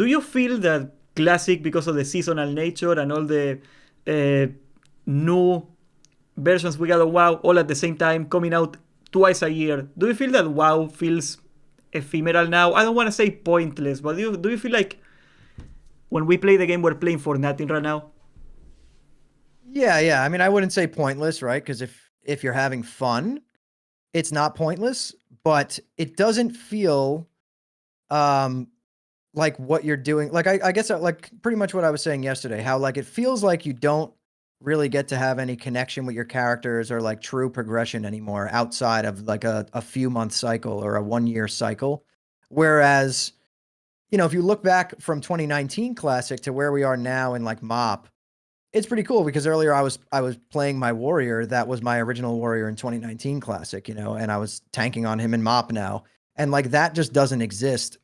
do you feel that Classic, because of the seasonal nature and all the uh, new versions we got of WoW all at the same time, coming out twice a year, do you feel that WoW feels ephemeral now? I don't want to say pointless, but do you feel like when we play the game, we're playing for nothing right now? Yeah, yeah. I mean, I wouldn't say pointless, right? Because if you're having fun, it's not pointless, but it doesn't feel um like what you're doing. Like I guess like pretty much what I was saying yesterday, how like it feels like you don't really get to have any connection with your characters or like true progression anymore outside of like a few month cycle or a 1 year cycle. Whereas, if you look back from 2019 Classic to where we are now in like MOP, it's pretty cool because earlier I was playing my warrior that was my original warrior in 2019 Classic, and I was tanking on him in MOP now. And like that just doesn't exist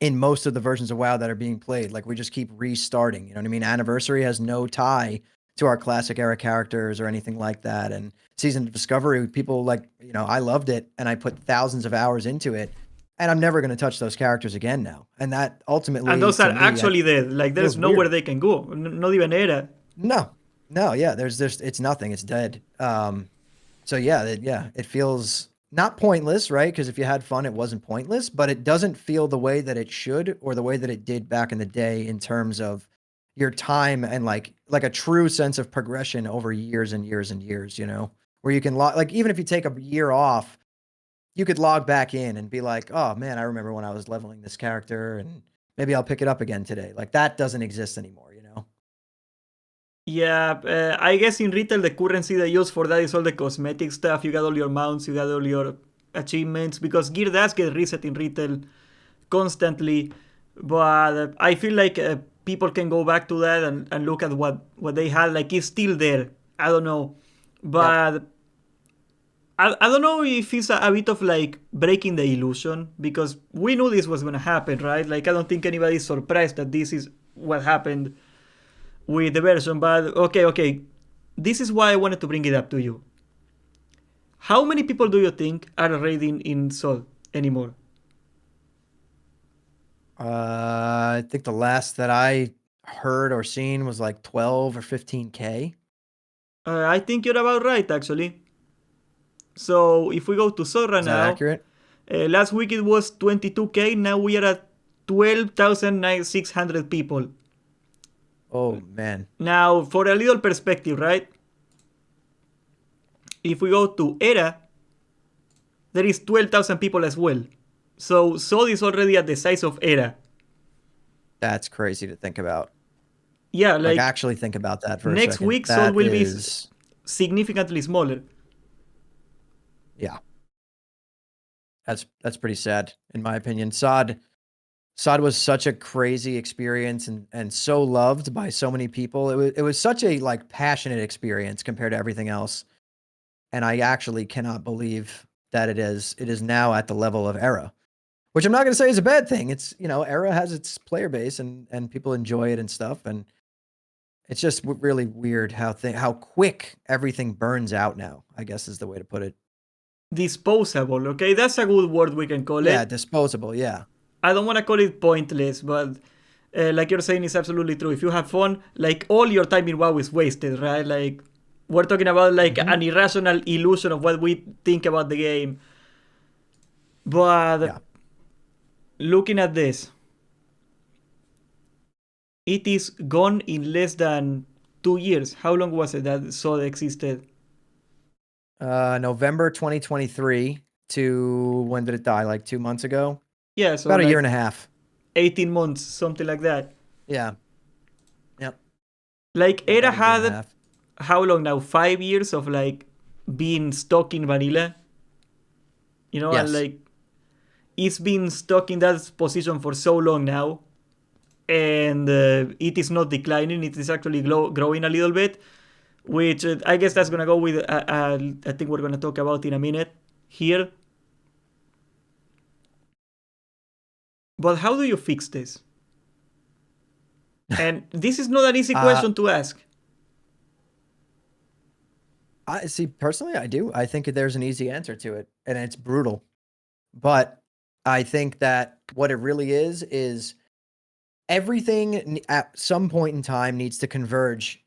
in most of the versions of WoW that are being played. Like we just keep restarting. You know what I mean? Anniversary has no tie to our classic era characters or anything like that. And Season of Discovery, people like, I loved it and I put thousands of hours into it. And I'm never going to touch those characters again now. And that And ultimately, those to are me, actually dead. Like there's feels nowhere weird. they can go. Not even Era. No, no, yeah, there's, it's nothing. It's dead. So yeah, yeah, it feels not pointless, right? Because if you had fun, it wasn't pointless, but it doesn't feel the way that it should or the way that it did back in the day in terms of your time and like a true sense of progression over years and years and years, where you can log like even if you take a year off, you could log back in and be like, oh man, I remember when I was leveling this character and maybe I'll pick it up again today. Like that doesn't exist anymore. Yeah, I guess in retail the currency they use for that is all the cosmetic stuff. You got all your mounts, you got all your achievements, because gear does get reset in retail constantly. But I feel like people can go back to that and look at what they had. Like it's still there. I don't know. Yep. But I don't know if it's a bit of like breaking the illusion, because we knew this was going to happen, right? Like I don't think anybody's surprised that this is what happened with the version. But okay, this is why I wanted to bring it up to you. How many people do you think are raiding in Sol anymore? I think the last that I heard or seen was like 12 or 15K. I think you're about right, actually. So if we go to Sora Is that now, accurate? last week it was 22K. Now we are at 12,600 people. Oh man. Now, for a little perspective, right? If we go to Era, there is 12,000 people as well. So Sod is already at the size of Era. That's crazy to think about. Yeah, Like like actually think about that for a next second. week Sod That will be is, significantly smaller. yeah. That's pretty sad in my opinion. Sod was such a crazy experience and so loved by so many people. It was such a like passionate experience compared to everything else. And I actually cannot believe that it is now at the level of Era. Which I'm not going to say is a bad thing. It's, Era has its player base and people enjoy it and stuff. And it's just really weird how quick everything burns out now, I guess is the way to put it. Disposable, okay? That's a good word we can call Yeah, it. disposable. Yeah. I don't want to call it pointless, but like you're saying, it's absolutely true. If you have fun, like all your time in WoW is wasted, right? Like we're talking about like Hmm. an irrational illusion of what we think about the game. But Yeah. looking at this, it is gone in less than 2 years. How long was it that Sod existed? November 2023 to when did it die? Like 2 months ago? Yeah, so About a year like and a half. 18 months, something like that. Yeah. Yep. Like Yeah, Era about a year and a had half. how long now? 5 years of like being stuck in vanilla, and Yes. like it's been stuck in that position for so long now, and it is not declining. It is actually growing a little bit, which I guess that's gonna go with. I think we're gonna talk about in a minute here. But how do you fix this? And this is not an easy Uh, question to ask. I see. Personally, I do. I think there's an easy answer to it, and it's brutal. But I think that what it really is everything at some point in time needs to converge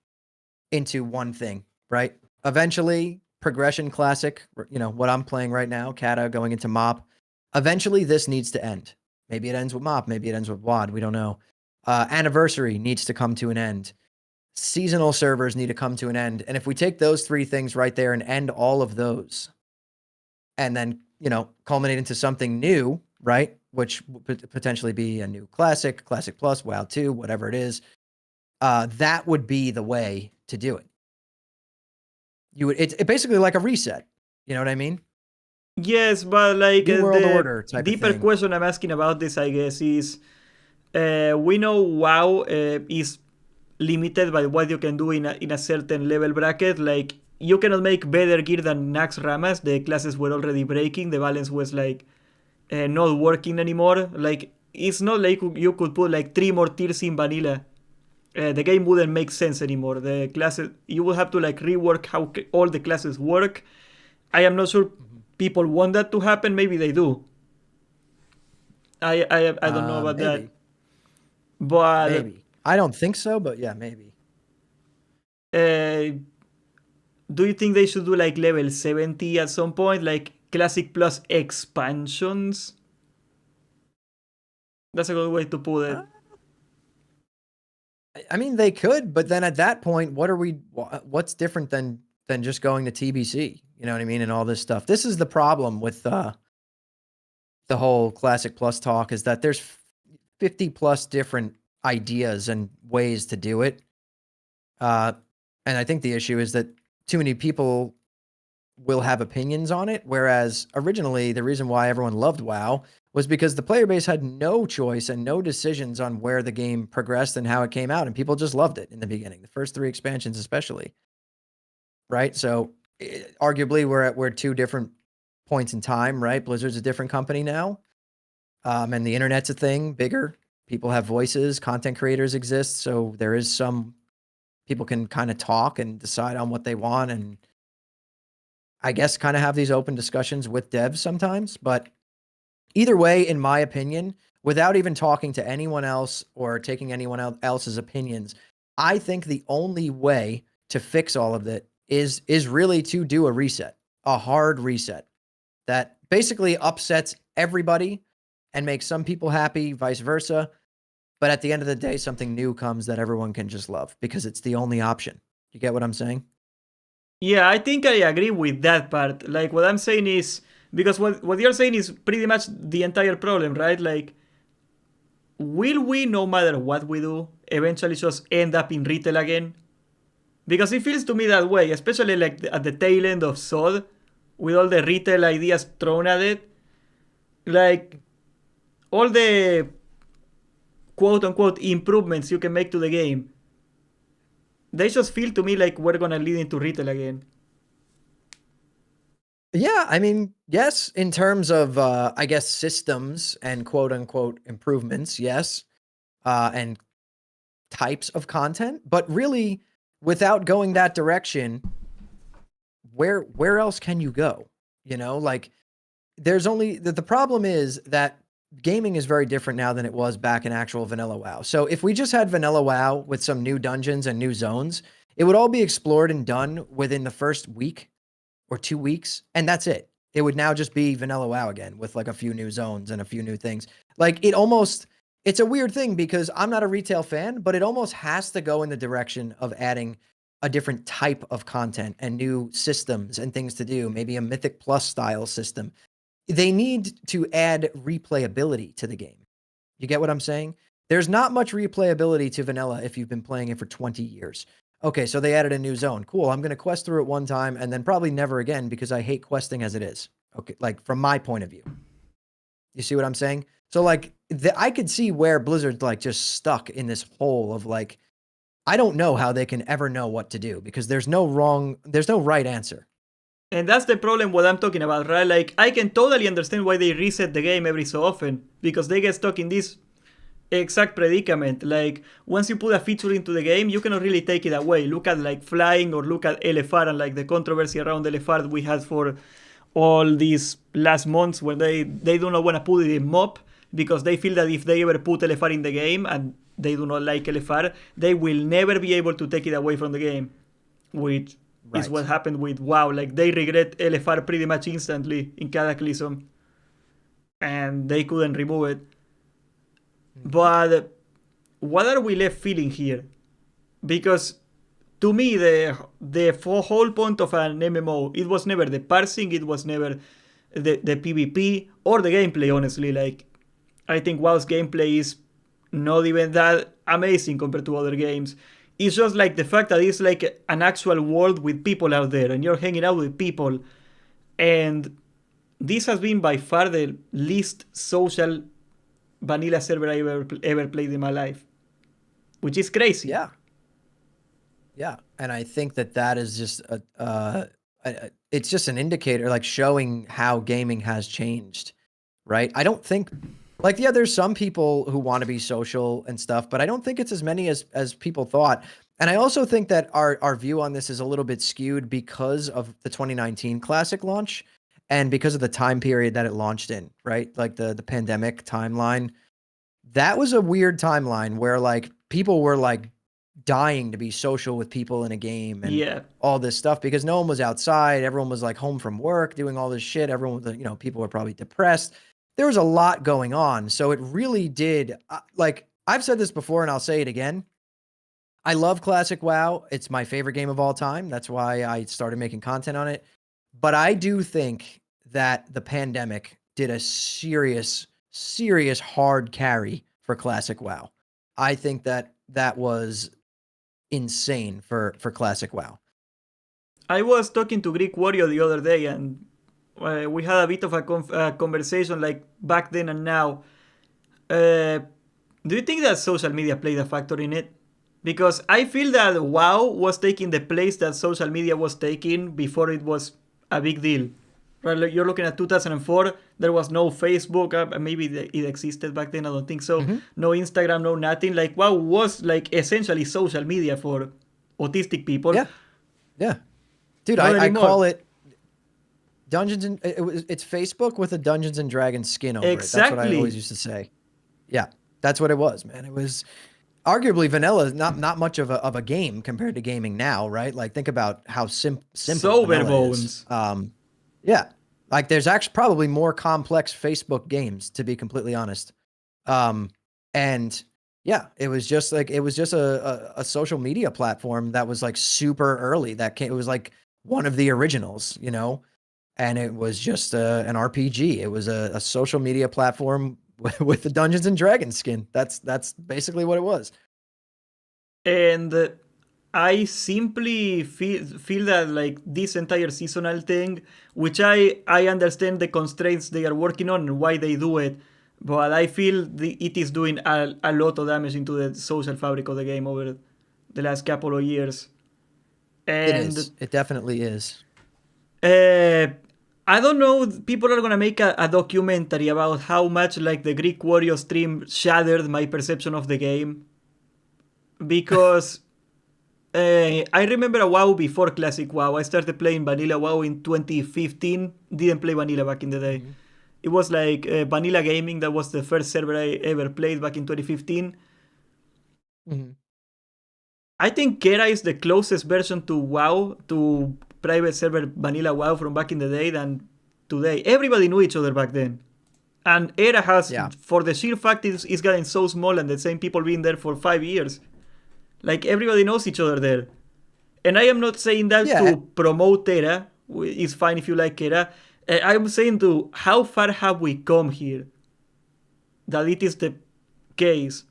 into one thing, right? Eventually, progression classic, what I'm playing right now, Kata going into MOP. Eventually, this needs to end. Maybe it ends with MOP. Maybe it ends with WAD. We don't know. Anniversary needs to come to an end. Seasonal servers need to come to an end. And if we take those three things right there and end all of those, and then, culminate into something new, right? Which would potentially be a new classic plus, WoW 2, whatever it is. That would be the way to do it. It's basically like a reset. You know what I mean? Yes, but like New world the order type of deeper thing. question I'm asking about this, I guess, is we know WoW is limited by what you can do in a certain level bracket. Like, you cannot make better gear than Nax Ramas. The classes were already breaking. The balance was like not working anymore. Like, it's not like you could put like 3 more tiers in vanilla. The game wouldn't make sense anymore. The classes, you will have to like rework how all the classes work. I am not sure people want that to happen. Maybe they do. I don't know about maybe. that. But maybe. I don't think so, but yeah, maybe. Do you think they should do like level 70 at some point, like classic plus expansions? That's a good way to put it. I mean, they could, but then at that point, what's different than just going to TBC? You know what I mean? And all this stuff. This is the problem with the whole classic plus talk, is that there's 50 plus different ideas and ways to do it. And I think the issue is that too many people will have opinions on it. Whereas originally, the reason why everyone loved WoW was because the player base had no choice and no decisions on where the game progressed and how it came out. And people just loved it in the beginning, the first 3 expansions especially. Right? So arguably, we're at 2 different points in time, right? Blizzard's a different company now. And the internet's a thing, bigger. People have voices, content creators exist. So there is some people can kind of talk and decide on what they want, and I guess kind of have these open discussions with devs sometimes. But either way, in my opinion, without even talking to anyone else or taking anyone else's opinions, I think the only way to fix all of it is really to do a reset, a hard reset that basically upsets everybody and makes some people happy, vice versa. But at the end of the day, something new comes that everyone can just love because it's the only option. You get what I'm saying? Yeah, I think I agree with that part. Like, what I'm saying is, because what you're saying is pretty much the entire problem, right? Like, will we, no matter what we do, eventually just end up in retail again? Because it feels to me that way, especially like at the tail end of SOD, with all the retail ideas thrown at it. Like, all the quote-unquote improvements you can make to the game, they just feel to me like we're gonna lead into retail again. Yeah, I mean, yes, in terms of, I guess, systems and quote-unquote improvements, yes, and types of content. But really, without going that direction, where else can you go? Like, there's only... The problem is that gaming is very different now than it was back in actual vanilla WoW. So if we just had vanilla WoW with some new dungeons and new zones, it would all be explored and done within the first week or 2 weeks, and that's it. It would now just be vanilla WoW again with like a few new zones and a few new things. Like, it's a weird thing because I'm not a retail fan, but it almost has to go in the direction of adding a different type of content and new systems and things to do, maybe a Mythic Plus style system. They need to add replayability to the game. You get what I'm saying? There's not much replayability to vanilla if you've been playing it for 20 years. Okay, so they added a new zone. Cool, I'm going to quest through it one time and then probably never again because I hate questing as it is. Okay, like from my point of view. You see what I'm saying? So like, I could see where Blizzard's like just stuck in this hole of like, I don't know how they can ever know what to do because there's no right answer. And that's the problem what I'm talking about, right? Like, I can totally understand why they reset the game every so often, because they get stuck in this exact predicament. Like, once you put a feature into the game, you cannot really take it away. Look at like flying, or look at LFR and like the controversy around LFR we had for all these last months, where they do not want to put it in MOP because they feel that if they ever put LFR in the game and they do not like LFR, they will never be able to take it away from the game, which is what Right. happened with WoW. Like they regret LFR pretty much instantly in Cataclysm, and they couldn't remove it. Mhm. But what are we left feeling here? Because to me, the whole point of an MMO, it was never the parsing, it was never the PvP or the gameplay. Honestly, like I think WoW's gameplay is not even that amazing compared to other games. It's just like the fact that it's like an actual world with people out there, and you're hanging out with people. And this has been by far the least social vanilla server I ever played in my life, which is crazy. Yeah. Yeah. And I think that that is just it's just an indicator, like showing how gaming has changed, right? I don't think, like, yeah, there's some people who want to be social and stuff, but I don't think it's as many as people thought. And I also think that our view on this is a little bit skewed because of the 2019 Classic launch and because of the time period that it launched in, right? Like the pandemic timeline. That was a weird timeline where like people were like dying to be social with people in a game and Yeah. all this stuff because no one was outside. Everyone was like home from work doing all this shit. Everyone was, people were probably depressed. There was a lot going on. So it really did, like, I've said this before and I'll say it again. I love Classic WoW. It's my favorite game of all time. That's why I started making content on it. But I do think that the pandemic did a serious, serious hard carry for Classic WoW. I think that that was insane for Classic WoW. I was talking to Greek Warrior the other day, and we had a bit of a conversation like back then and now. Uh, do you think that social media played a factor in it? Because I feel that WoW was taking the place that social media was taking before it was a big deal. Right, like you're looking at 2004, there was no Facebook, maybe it existed back then, I don't think so. Mm-hmm. No Instagram, no nothing. Like WoW was like essentially social media for autistic people. Yeah, yeah, dude. Not I anymore. call it it's Facebook with a Dungeons and Dragons skin over it. That's what I always Exactly. used to say. Yeah, that's what it was, man. It was arguably vanilla is not much of a game compared to gaming now, right? Like think about how simple So bare vanilla is. bones. Yeah, like there's actually probably more complex Facebook games, to be completely honest. Um, and yeah, it was just a social media platform that was like super early. It was like one of the originals, and it was just an RPG. It was a social media platform with the Dungeons and Dragons skin. That's basically what it was. And I simply feel that like this entire seasonal thing, which I understand the constraints they are working on and why they do it, but I feel it is doing a lot of damage into the social fabric of the game over the last couple of years. It And is. It definitely is. uh, I don't know. People are gonna make a documentary about how much like the Greek Warrior stream shattered my perception of the game because I remember a WoW before Classic WoW. I started playing Vanilla WoW in 2015. Didn't play Vanilla back in the day. Mhm. It was like Vanilla Gaming. That was the first server I ever played back in 2015. Mhm. I think Kera is the closest version to WoW, to private server Vanilla WoW from back in the day than today. Everybody knew each other back then. And Era has, Yeah. for the sheer fact it's gotten so small and the same people being there for 5 years. Like everybody knows each other there. And I am not saying that Yeah. to promote Terra. It's fine if you like Terra. I'm saying to how far have we come here that it is the case.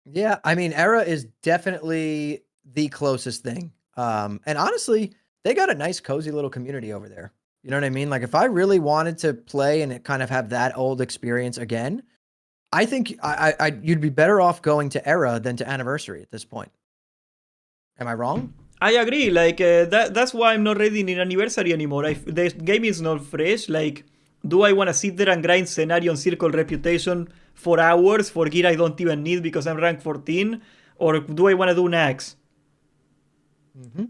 Yeah. I mean, Era is definitely the closest thing. And honestly, they got a nice, cozy little community over there. You know what I mean? Like if I really wanted to play and kind of have that old experience again, I think you'd be better off going to Era than to Anniversary at this point. Am I wrong? I agree. Like that's why I'm not ready in anniversary anymore. The game is not fresh. Like, do I want to sit there and grind scenario and circle reputation for hours for gear I don't even need because I'm rank 14, or do I want to do Nax? Mm-hmm.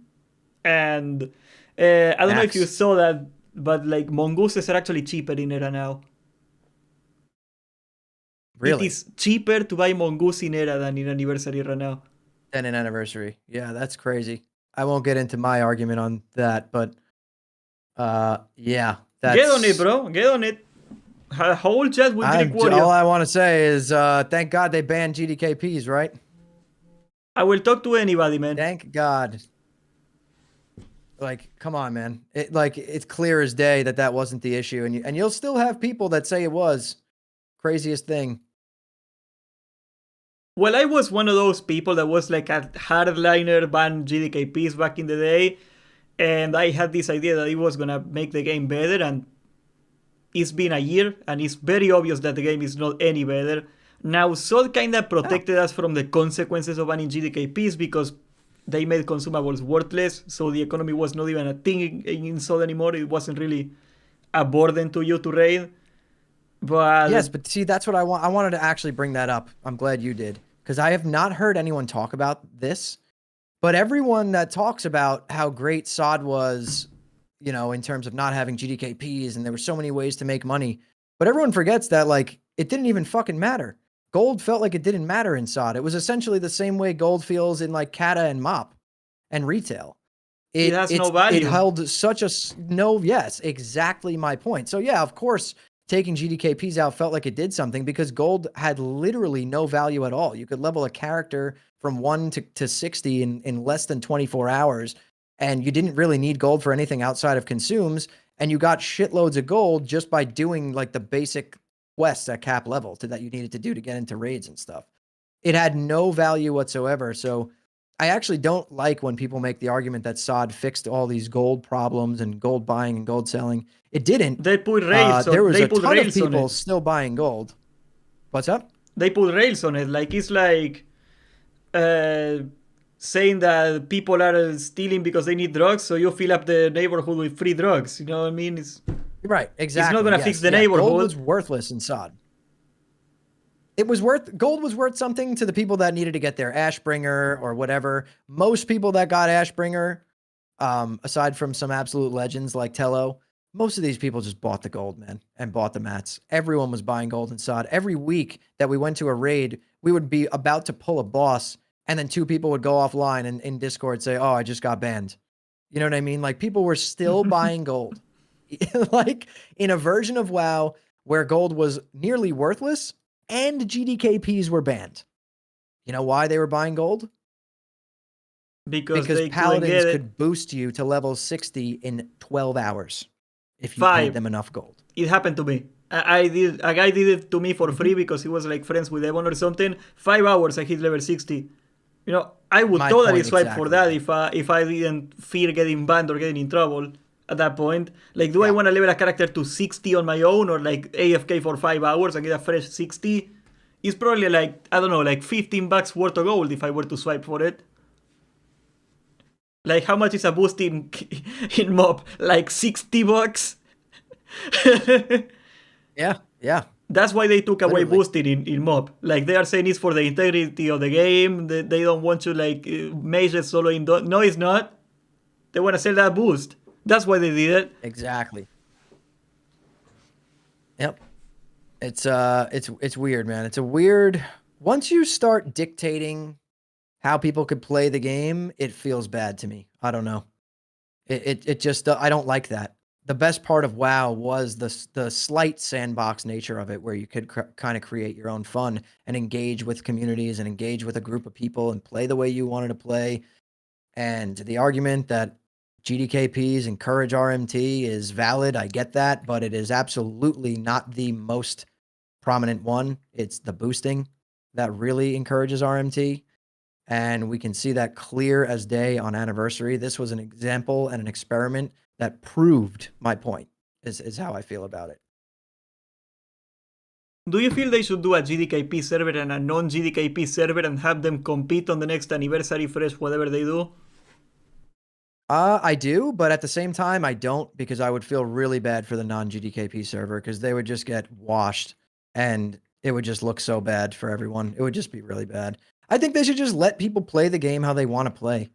And I don't know if you Max. saw that, but like mongooses are actually cheaper in Era now. It Really? is cheaper to buy Mongoose in Era than in Anniversary right now. Then an anniversary. Yeah, that's crazy. I won't get into my argument on that, but yeah, Get on it, that's bro. Get on it. A whole chat with Greek all Warrior. I want to say is thank God they banned GDKPs, right? I will talk to anybody, man. Thank God. Like, come on, man. It's clear as day that that wasn't the issue, and you'll still have people that say it was. Craziest thing. Well, I was one of those people that was like a hardliner ban GDKPs back in the day, and I had this idea that it was gonna make the game better, and it's been a year, and it's very obvious that the game is not any better. Now, SOD kinda Oh. protected us from the consequences of banning GDKPs because they made consumables worthless, so the economy was not even a thing in SOD anymore. It wasn't really a burden to you to raid. Yes, But but see, that's what I want. I wanted to actually bring that up. I'm glad you did, because I have not heard anyone talk about this. But everyone that talks about how great SOD was, in terms of not having GDKPs and there were so many ways to make money, but everyone forgets that like it didn't even fucking matter. Gold felt like it didn't matter in SOD. It was essentially the same way gold feels in like Kata and MOP and retail. it It has no it's it value. held such a no, yes, exactly my point. So yeah, of course, taking GDKPs out felt like it did something because gold had literally no value at all. You could level a character from 1 to 60 in less than 24 hours, and you didn't really need gold for anything outside of consumes, and you got shitloads of gold just by doing like the basic quests at cap level that you needed to do to get into raids and stuff. It had no value whatsoever. So I actually don't like when people make the argument that SOD fixed all these gold problems and gold buying and gold selling. It didn't. They put rails There on. was They a put ton of rails on people it. still buying gold. What's up? They put rails on it. Like it's like uh, saying that people are stealing because they need drugs, so you fill up the neighborhood with free drugs. You know what I mean? Right, It's not exactly. gonna fix Yes, the yeah. Gold neighborhood. was worthless in SOD. Gold was worth something to the people that needed to get their Ashbringer or whatever. Most people that got Ashbringer, aside from some absolute legends like Tello, most of these people just bought the gold, man, and bought the mats. Everyone was buying gold and SOD. Every week that we went to a raid, we would be about to pull a boss, and then 2 people would go offline and in Discord say, "Oh, I just got banned." You know what I mean? Like people were still buying gold. Like in a version of WoW where gold was nearly worthless and GDKPs were banned. You know why they were buying gold? Because Because they couldn't paladins get it. could boost you to level 60 in 12 hours if you paid 5. them enough gold. It happened to me. I did. A guy did it to me for free because he was like friends with Devon or something. 5 hours, I hit level 60. You know, I would My totally point swipe for exactly. that if I didn't fear getting banned or getting in trouble at that point. Like, do I Yeah. want to level a character to 60 on my own or like AFK for 5 hours and get a fresh 60? It's probably like, I don't know, like $15 worth of gold if I were to swipe for it. Like, how much is a boost in mob? Like $60? Yeah. Yeah. That's why they took away Literally. boosting in mob. Like they are saying it's for the integrity of the game. They don't want to like mages solo in. No, it's not. They want to sell that boost. That's why they did it. Exactly. Yep. It's weird, man. It's a weird once you start dictating how people could play the game, it feels bad to me. I don't know. It just I don't like that. The best part of WoW was the slight sandbox nature of it, where you could kind of create your own fun and engage with communities and engage with a group of people and play the way you wanted to play. And the argument that GDKPs encourage RMT is valid. I get that, but it is absolutely not the most prominent one. It's the boosting that really encourages RMT. And we can see that clear as day on anniversary. This was an example and an experiment that proved my point, is how I feel about it. Do you feel they should do a GDKP server and a non-GDKP server and have them compete on the next anniversary fresh, whatever they do? I do, but at the same time, I don't, because I would feel really bad for the non-GDKP server because they would just get washed and it would just look so bad for everyone. It would just be really bad. I think they should just let people play the game how they want to play.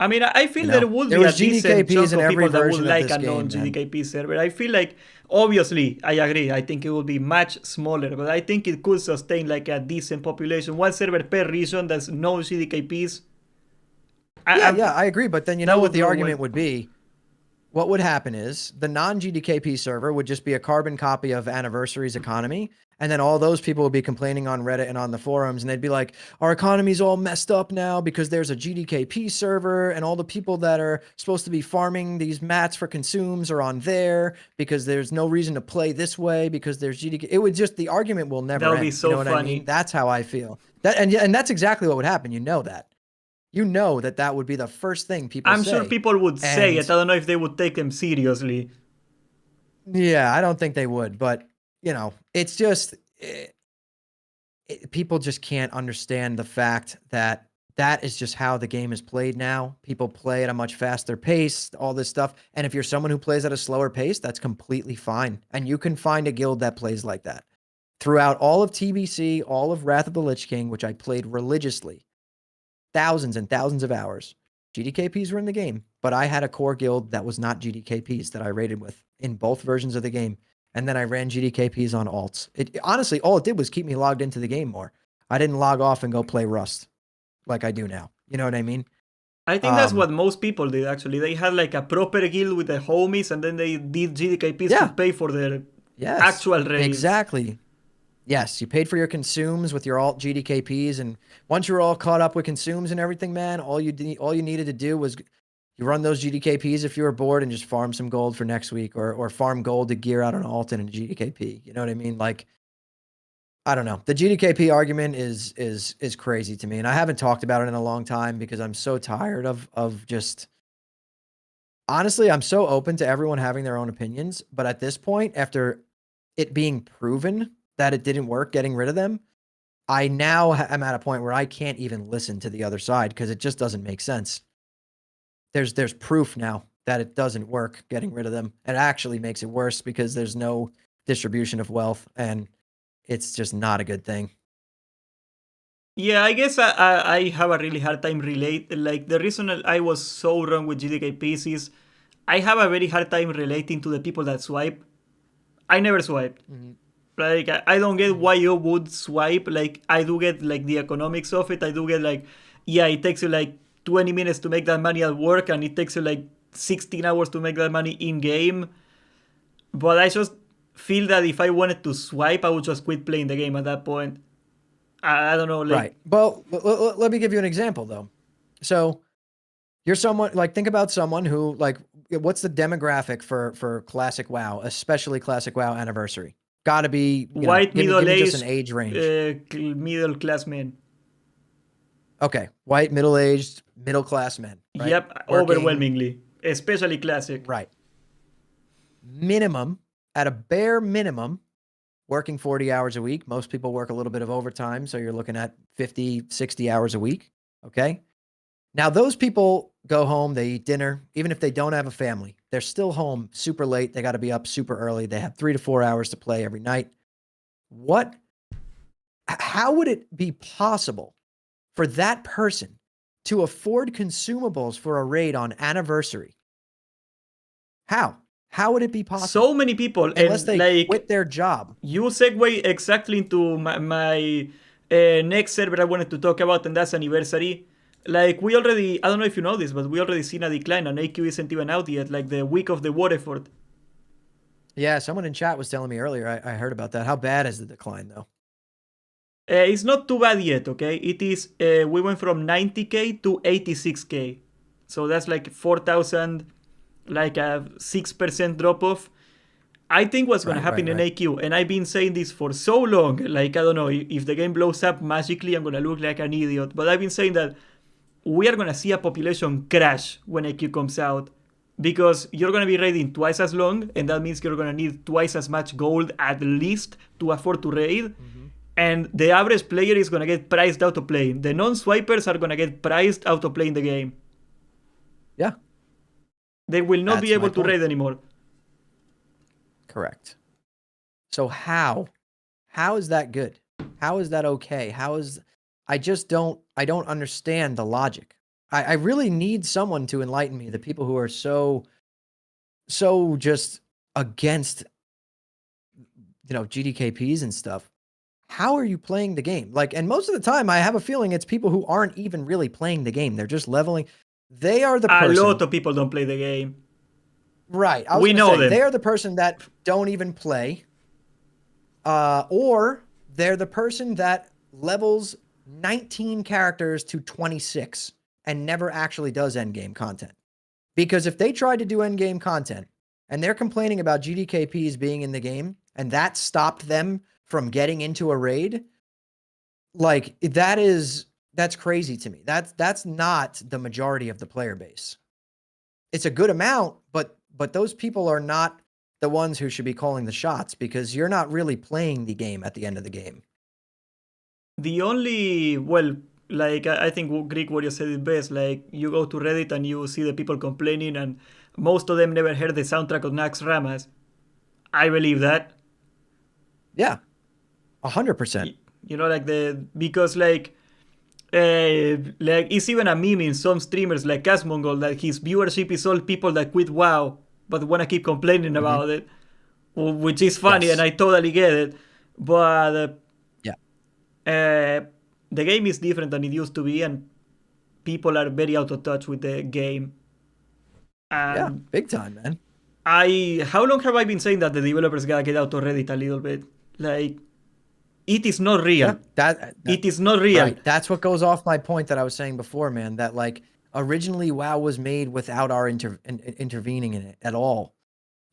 I mean, I feel You there know, would there be a was decent GDKPs chunk in of every people that would version of like this a game, man. non-GDKP server. I feel like, obviously, I agree. I think it will be much smaller, but I think it could sustain like a decent population. One server per region that's no GDKPs. Yeah, yeah, I agree. But then you know That what would the grow well. argument would be? What would happen is the non-GDKP server would just be a carbon copy of Anniversary's economy. And then all those people would be complaining on Reddit and on the forums. And they'd be like, our economy's all messed up now because there's a GDKP server and all the people that are supposed to be farming these mats for consumes are on there because there's no reason to play this way because there's GDK. It would just, the argument will That never would be end. You so know what I mean? funny. That's how I feel. And that's exactly what would happen. You know that. You know that that would be the first thing people I'm sure say. people would say it. And I don't know if they would take them seriously. yeah, I don't think they would, but you know, it's just people just can't understand the fact that that is just how the game is played now. People play at a much faster pace, all this stuff. And if you're someone who plays at a slower pace, that's completely fine. And you can find a guild that plays like that. Throughout all of TBC, all of Wrath of the Lich King, which I played religiously, thousands and thousands of hours. GDKPs were in the game, but I had a core guild that was not GDKPs that I raided with in both versions of the game. And then I ran GDKPs on alts. It honestly, all it did was keep me logged into the game more. I didn't log off and go play Rust like I do now. You know what I mean? I think that's what most people did actually. They had like a proper guild with the homies and then they did GDKPs to Yeah. pay for their Yes. actual raids. Exactly. Yes, you paid for your consumes with your alt GDKPs, and once you're all caught up with consumes and everything, man, all you needed to do was you run those GDKPs if you were bored and just farm some gold for next week, or farm gold to gear out an alt and a GDKP. You know what I mean? Like, I don't know. The GDKP argument is crazy to me, and I haven't talked about it in a long time because I'm so tired of just. Honestly, I'm so open to everyone having their own opinions, but at this point, after it being proven that it didn't work getting rid of them, I now am at a point where I can't even listen to the other side because it just doesn't make sense. There's proof now that it doesn't work getting rid of them. It actually makes it worse because there's no distribution of wealth and it's just not a good thing. Yeah, I guess I have a really hard time relate. Like the reason I was so wrong with GDKPs is I have a very hard time relating to the people that swipe. I never swiped. Like I don't get why you would swipe. Like I do get like the economics of it. I do get like, yeah, it takes you like 20 minutes to make that money at work, and it takes you like 16 hours to make that money in game. But I just feel that if I wanted to swipe, I would just quit playing the game at that point. I don't know, like Right. Well, let me give you an example though. So you're someone like think about someone who like what's the demographic for classic WoW, especially classic WoW anniversary? Got to be white give me just an middle-aged age range. middle class men. Okay, white middle-aged middle class men. Right? Yep, Working, overwhelmingly, especially classic. right. Minimum at a bare minimum working 40 hours a week. Most people work a little bit of overtime, so you're looking at 50, 60 hours a week. Okay. Now, those people go home, they eat dinner, even if they don't have a family, they're still home super late. They got to be up super early. They have 3 to 4 hours to play every night. How would it be possible for that person to afford consumables for a raid on anniversary? How would it be possible? So many people, unless and they like quit their job. you segue exactly into my next server I wanted to talk about, and that's anniversary. Like we already, I don't know if you know this, but we already seen a decline, and AQ isn't even out yet. Like the week of the war effort. Yeah, someone in chat was telling me earlier. I heard about that. How bad is the decline though? It's not too bad yet. Okay, it is. We went from 90k to 86k, so that's like 4,000, like a 6% drop off. I think what's gonna happen in AQ, and I've been saying this for so long, like I don't know, if the game blows up magically, I'm gonna look like an idiot, but I've been saying that we are gonna see a population crash when AQ comes out, because you're gonna be raiding twice as long, and that means you're gonna need twice as much gold at least to afford to raid, and the average player is gonna get priced out of playing. The non-swipers are gonna get priced out of playing the game. Yeah. They will not be able to raid anymore. Correct. So how is that good? How is that okay? I don't understand the logic. I really need someone to enlighten me. The people who are so just against, GDKPs and stuff. How are you playing the game? Like, and most of the time, I have a feeling it's people who aren't even really playing the game. They're just leveling. They are the A person. lot of people don't play the game. Right. I was We going to know say they them. are the person that don't even play, or they're the person that levels 19 characters to 26 and never actually does end game content. Because if they tried to do end game content and they're complaining about GDKPs being in the game and that stopped them from getting into a raid, like that's crazy to me. That's not the majority of the player base. It's a good amount, but those people are not the ones who should be calling the shots because you're not really playing the game at the end of the game. The only, well, like I think Greek Warrior said it best. Like you go to Reddit and you see the people complaining, and most of them never heard the soundtrack of Nax Ramas. I believe that. Yeah, 100%. You know, like because like it's even a meme in some streamers like Casmongol that his viewership is all people that quit WoW but wanna keep complaining Mhm. about it, which is funny and Yes. I totally get it. But Yeah. uh, the game is different than it used to be, and people are very out of touch with the game. Yeah. And Big time, man. how long have I been saying that the developers gotta get out of Reddit a little bit? Like, it is not Yeah. real. That It is not real. right. That's what goes off my point that I was saying before, man, that like originally WoW was made without our intervening in it at all,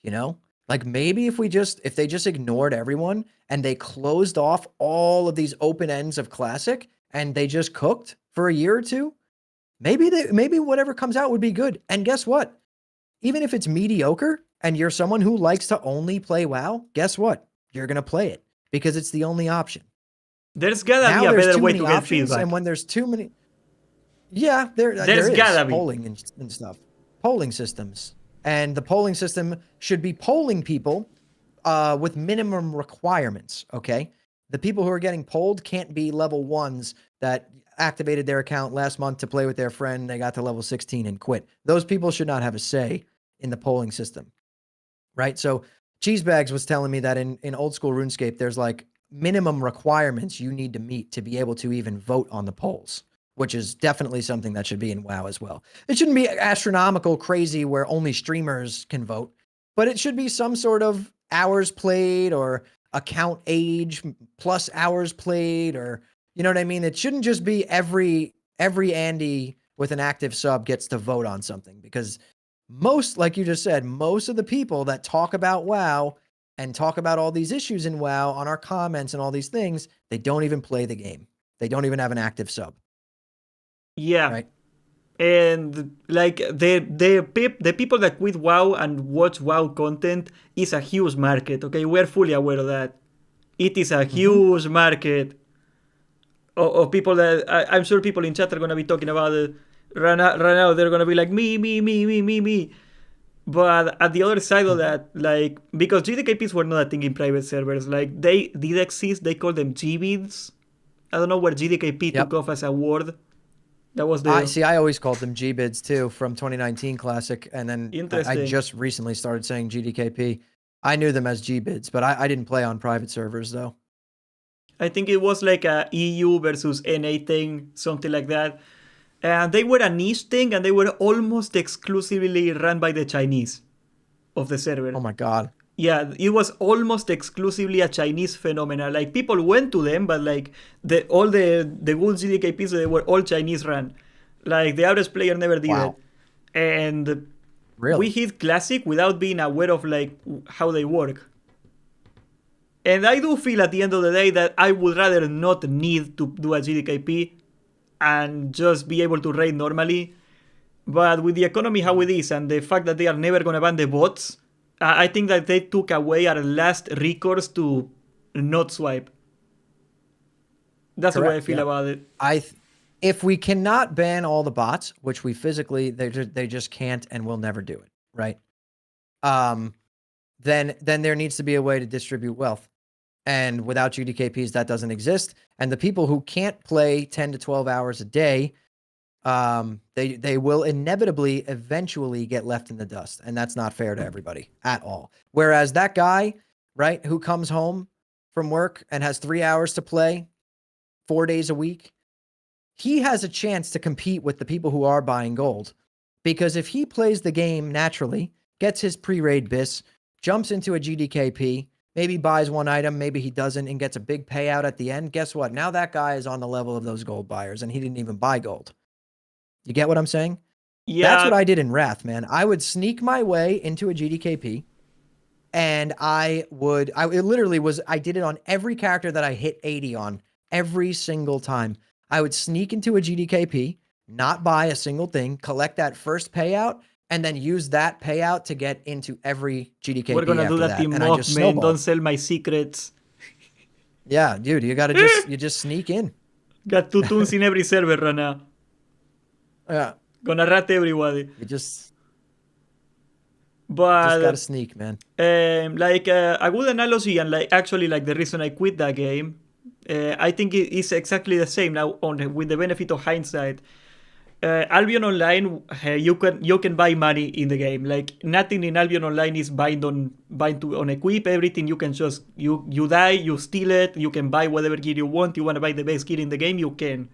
you know? Like maybe if they just ignored everyone and they closed off all of these open ends of classic and they just cooked for a year or two, maybe whatever comes out would be good. And guess what? Even if it's mediocre and you're someone who likes to only play WoW, guess what? You're going to play it because it's the only option. There's gotta be Now a there's better too way many to get options, and feedback. when there's too many, yeah, there There's is gotta be. polling and stuff, polling systems, and the polling system should be polling people with minimum requirements. Okay, the people who are getting polled can't be level ones that activated their account last month to play with their friend. They got to level 16 and quit. Those people should not have a say in the polling system, right? So Cheesebags was telling me that in old school RuneScape, there's like minimum requirements you need to meet to be able to even vote on the polls, which is definitely something that should be in WoW as well. It shouldn't be astronomical crazy where only streamers can vote, but it should be some sort of hours played or account age plus hours played, or you know what I mean? It shouldn't just be every Andy with an active sub gets to vote on something, because most, like you just said, most of the people that talk about WoW and talk about all these issues in WoW on our comments and all these things, they don't even play the game. They don't even have an active sub, Yeah. right? And like the people that quit WoW and watch WoW content is a huge market. Okay, we're fully aware of that. It is a Mm-hmm. huge market of people that I'm sure people in chat are gonna be talking about it. Right now, they're gonna be like me. But at the other side of Mm-hmm. that, like because GDKPs were not a thing in private servers, like they did exist. They call them GBids. I don't know where GDKP took Yep. off as a word. That was I the see. I always called them GBids too from 2019 Classic, and then I interesting. just recently started saying GDKP. I knew them as GBids, but I didn't play on private servers though. I think it was like a EU versus NA thing, something like that. And they were a niche thing, and they were almost exclusively run by the Chinese of the server. Oh my god! Yeah, it was almost exclusively a Chinese phenomenon. Like people went to them, but like all the good GDKPs, they were all Chinese run. Like the average player never did it, Wow, and we really? hit classic without being aware of like how they work. And I do feel at the end of the day that I would rather not need to do a GDKP and just be able to raid normally. But with the economy how it is and the fact that they are never gonna ban the bots, I think that they took away our last recourse to not swipe. That's the way I Correct. feel Yeah. about it. If we cannot ban all the bots, which we physically they just can't and will never do it, right? Um, then there needs to be a way to distribute wealth, and without GDKPs, that doesn't exist. And the people who can't play 10 to 12 hours a day, They will inevitably eventually get left in the dust, and that's not fair to everybody at all. Whereas that guy, right, who comes home from work and has 3 hours to play 4 days a week, he has a chance to compete with the people who are buying gold. Because if he plays the game naturally, gets his pre-raid bis, jumps into a GDKP, maybe buys one item, maybe he doesn't, and gets a big payout at the end, guess what? Now that guy is on the level of those gold buyers, and he didn't even buy gold. You get what I'm saying? That's what Yeah, I did in Wrath, man. I would sneak my way into a GDKP, and I did it on every character that I hit 80 on every single time. I would sneak into a GDKP, not buy a single thing, collect that first payout, and then use that payout to get into every we're GDKP gonna do after that that. in And I mock, just man. Don't snowballed. sell my secrets. Yeah, dude, you just sneak in. Got two tunes in every server right now. Yeah, Gonna rat everybody. you just gotta But sneak, man. like a good analogy, and like actually like the reason I quit that game, I think it is exactly the same now. With the benefit of hindsight, Albion Online, you can buy money in the game. Like nothing in Albion Online is bind on equip. Everything you can just you die, you steal it. You can buy whatever gear you want. You want to buy the best gear in the game, you can.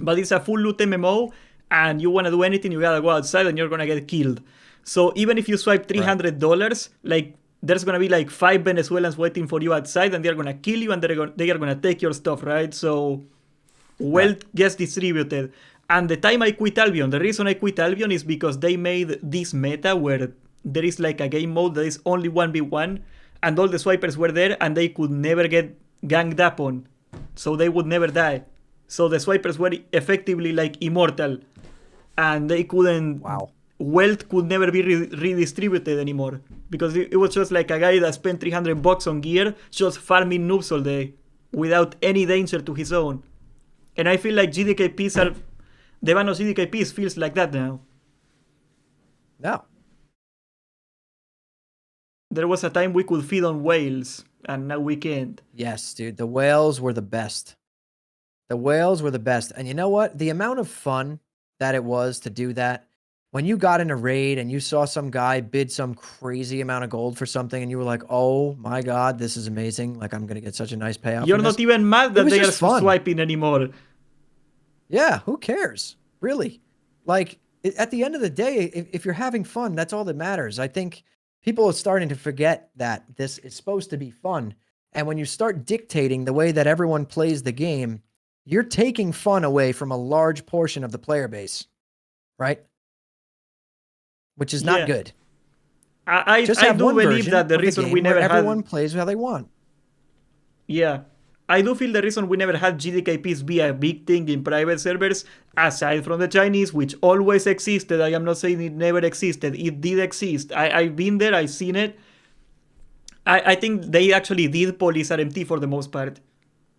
But it's a full loot MMO, and you want to do anything, you gotta go outside, and you're gonna get killed. So even if you swipe $300, like there's gonna be like 5 Venezuelans waiting for you outside, and they're gonna kill you, and they are gonna take your stuff, right? So wealth gets distributed. And the time I quit Albion, the reason I quit Albion is because they made this meta where there is like a game mode that is only 1v1, and all the swipers were there, and they could never get ganged up on. So they would never die. So the swipers were effectively like immortal, and they couldn't. Wow. Wealth could never be redistributed anymore because it was just like a guy that spent $300 on gear just farming noobs all day without any danger to his own. And I feel like GDKPs are the ban of GDKPs feels like that now. No. There was a time we could feed on whales, and now we can't. Yes, dude. The whales were the best. The whales were the best. And you know what? The amount of fun that it was to do that, when you got in a raid and you saw some guy bid some crazy amount of gold for something and you were like, oh my God, this is amazing. Like, I'm going to get such a nice payout. You're not even mad that they are fun. swiping anymore. Yeah, who cares? Really? Like, at the end of the day, if you're having fun, that's all that matters. I think people are starting to forget that this is supposed to be fun. And when you start dictating the way that everyone plays the game, you're taking fun away from a large portion of the player base, right? Which is not good. I do believe that the reason we never had everyone plays how they want. Yeah. I do feel the reason we never had GDKPs be a big thing in private servers, aside from the Chinese, which always existed. I am not saying it never existed. It did exist. I've been there. I've seen it. I think they actually did police RMT for the most part.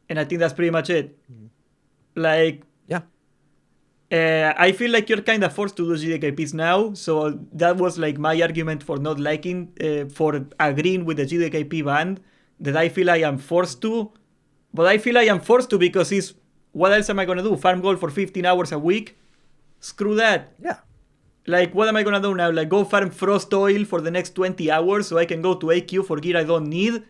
And I think that's pretty much it. Like, I feel like you're kind of forced to do GDKPs now, so that was like my argument for not liking, for agreeing with the GDKP ban, that I feel I am forced to, but I feel I am forced to because it's, what else am I going to do? Farm gold for 15 hours a week? Screw that. Yeah. Like, what am I going to do now? Like, go farm frost oil for the next 20 hours so I can go to AQ for gear I don't need?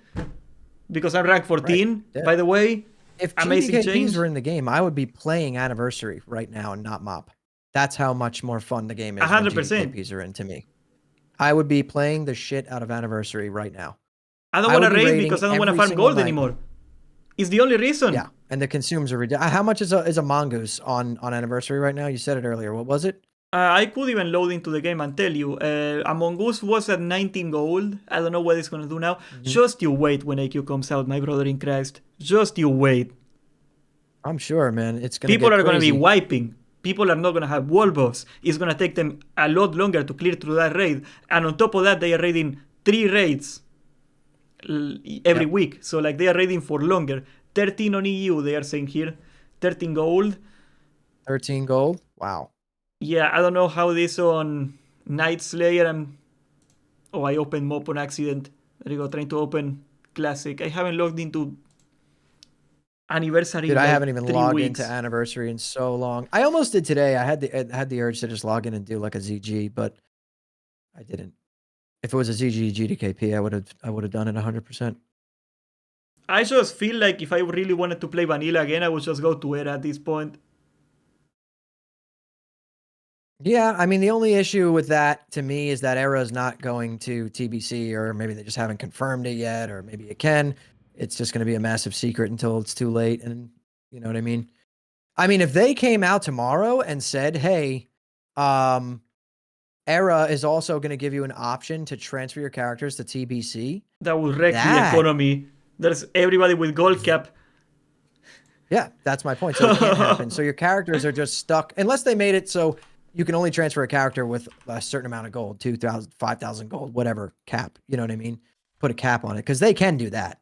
Because I'm rank 14, by the way. If GDKPs were in the game, I would be playing Anniversary right now and not MOP. That's how much more fun the game is 100%. when GDKPs are in to me. I would be playing the shit out of Anniversary right now. I don't want to raid because I don't want to farm gold anymore. It's the only reason. Yeah, and the consumes are ridiculous. How much is a mongoose on Anniversary right now? You said it earlier. What was it? I could even load into the game and tell you. Among Us was at 19 gold. I don't know what it's going to do now. Just you wait when AQ comes out, my brother in Christ. Just you wait. I'm sure, man. It's going to People are going to be wiping. People are not going to have wall buffs. It's going to take them a lot longer to clear through that raid. And on top of that, they are raiding 3 raids every week. So like they are raiding for longer. 13 on EU, they are saying here. 13 gold. 13 gold? Wow. Yeah, I don't know how this on Night Slayer. Oh, I opened MOP on accident. There you go, trying to open Classic. I haven't logged into anniversary Dude, in I like haven't even 3 weeks. logged into anniversary in so long. I almost did today. I had the urge to just log in and do like a ZG, but I didn't. If it was a ZG GDKP, I would have done it 100%. I just feel like if I really wanted to play vanilla again, I would just go to Era at this point. Yeah, I mean the only issue with that to me is that Era is not going to TBC, or maybe they just haven't confirmed it yet, or maybe it can. It's just going to be a massive secret until it's too late, and you know what I mean? I mean, if they came out tomorrow and said, "Hey, Era is also going to give you an option to transfer your characters to TBC," That would wreck the that economy. There's everybody with gold cap. yeah, that's my point. So it can't happen. So your characters are just stuck unless they made it so you can only transfer a character with a certain amount of gold, 2,000, 5,000 gold, whatever cap. You know what I mean? Put a cap on it because they can do that.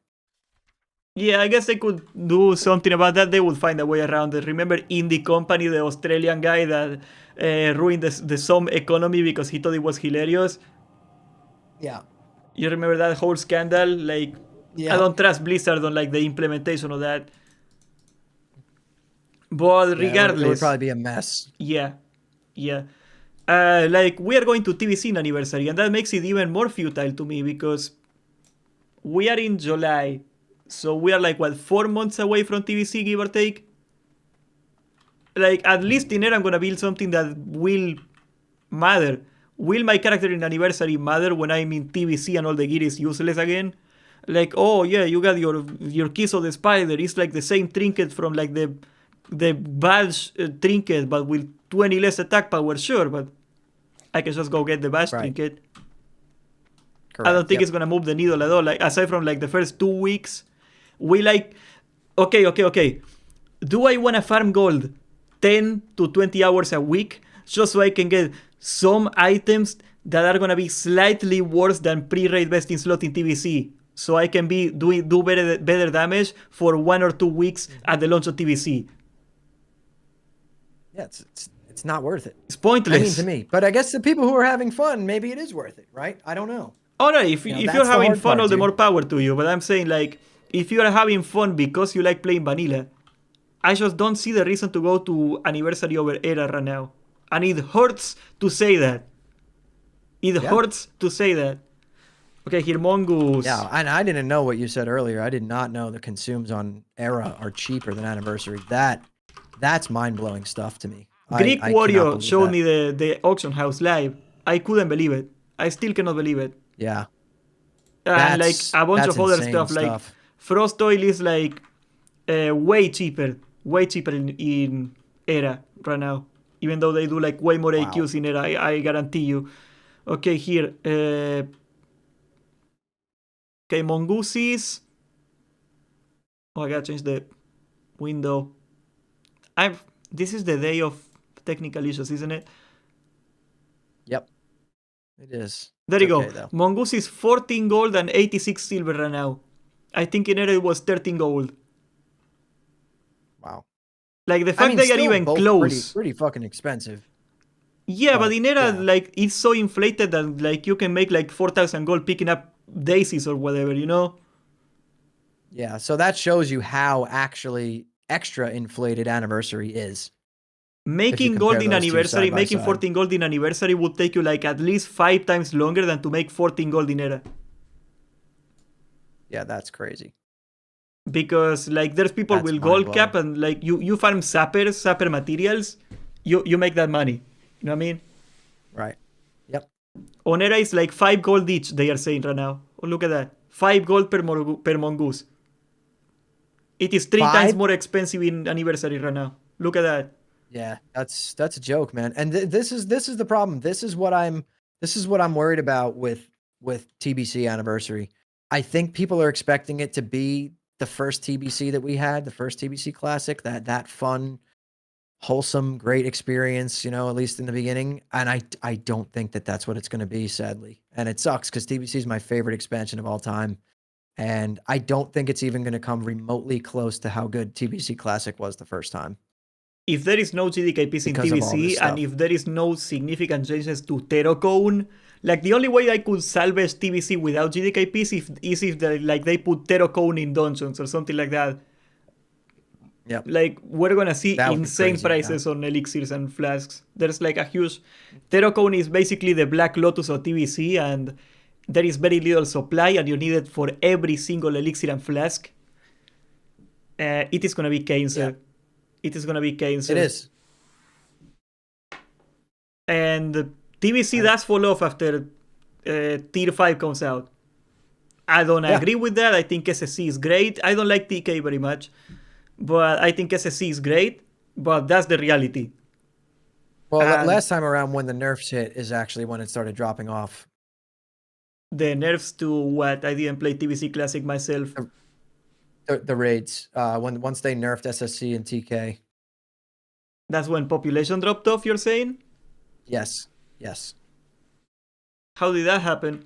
Yeah, I guess they could do something about that. They would find a way around it. Remember Indie Company, the Australian guy that ruined the Some economy because he thought it was hilarious? Yeah. You remember that whole scandal? Like, I Yep. don't trust Blizzard on like the implementation of that. But Yeah. It would regardless, probably be a mess. yeah, yeah. Like we are going to TVC in anniversary, and that makes it even more futile to me because we are in July, so we are like what 4 months away from TVC, give or take. Like at least in there, I'm gonna build something that will matter. Will my character in anniversary matter when I'm in TVC and all the gear is useless again? Like, oh yeah, you got your kiss of the spider. It's like the same trinket from like the badge trinket, but with 20 less attack power. Sure, but I can just go get the badge Right. trinket. I don't Correct. think Yep. it's gonna move the needle at all. Like aside from like the first 2 weeks, we like okay. Do I wanna farm gold 10 to 20 hours a week just so I can get some items that are gonna be slightly worse than pre-raid vesting slot in TVC? So I can be do better damage for 1 or 2 weeks at the launch of TVC. Yeah. It's not worth it. It's I mean, pointless. to me, but I guess the people who are having fun, maybe it is worth it, right? I don't know. Oh no, if You know, if you're that's the having hard fun, part, all the dude. more power to you. But I'm saying like if you are having fun because you like playing vanilla, I just don't see the reason to go to anniversary over era right now. And it hurts to say that. It Yeah. hurts to say that. Okay, here Mongoose. Yeah, and I didn't know what you said earlier. I did not know the consumes on Era are cheaper than Anniversary. That's mind-blowing stuff to me. Greek I cannot Warrior believe showed that. me the auction house live. I couldn't believe it. I still cannot believe it. Yeah, And like a bunch that's of other insane stuff. Like stuff. Frost Oil is like way cheaper in Era right now. Even though they do like way more Wow. AQs in Era, I guarantee you. Okay, here. Okay, Mongooses. Oh, I gotta change the window. This is the day of technical issues, isn't it? Yep, it is. There It's you okay, go. though. Mongoose is 14 gold and 86 silver right now. I think in Era it was 13 gold. Wow. Like the I fact mean, they are still even both close. pretty fucking expensive. Yeah, but But in Era, yeah, like it's so inflated that like you can make like 4,000 gold picking up daisies or whatever, you know? yeah. So that shows you how actually extra inflated Anniversary is. If you Making compare gold in those two anniversary, side by making side. 14 gold in anniversary would take you like at least 5 times longer than to make 14 gold in Era. Yeah, that's crazy. Because like there's people That's with gold mind-blowing. cap and like you farm sapper materials, you make that money. You know what I mean? Right. Yep. On Era is like 5 gold each, they are saying right now. Oh, look at that. 5 gold per mongoose. It is 3 times 5? more expensive in anniversary right now. Look at that. Yeah, that's a joke, man. And this is the problem. This is what I'm worried about with TBC Anniversary. I think people are expecting it to be the first TBC that we had, the first TBC Classic, that fun, wholesome, great experience, you know, at least in the beginning. And I don't think that that's what it's going to be, sadly. And it sucks because TBC is my favorite expansion of all time. And I don't think it's even going to come remotely close to how good TBC Classic was the first time. If there is no GDKPs in Because of all this TBC and stuff. if there is no significant changes to Terracone, like the only way I could salvage TBC without GDKPs is if they put Terracone in dungeons or something like that. Yep. Like we're gonna see That would be insane crazy. Yeah. prices on elixirs and flasks. There's like a huge Terracone is basically the Black Lotus of TBC, and there is very little supply, and you need it for every single elixir and flask. It is gonna be cancer. Yeah. It is gonna be cancer. It is. And TBC does fall off after Tier 5 comes out. I don't agree with that. I think SSC is great. I don't like TK very much, but I think SSC is great. But that's the reality. Well, last time around when the nerfs hit is actually when it started dropping off. The nerfs to what? I didn't play TBC Classic myself. The raids. Once they nerfed SSC and TK. That's when population dropped off, you're saying? Yes. Yes. How did that happen?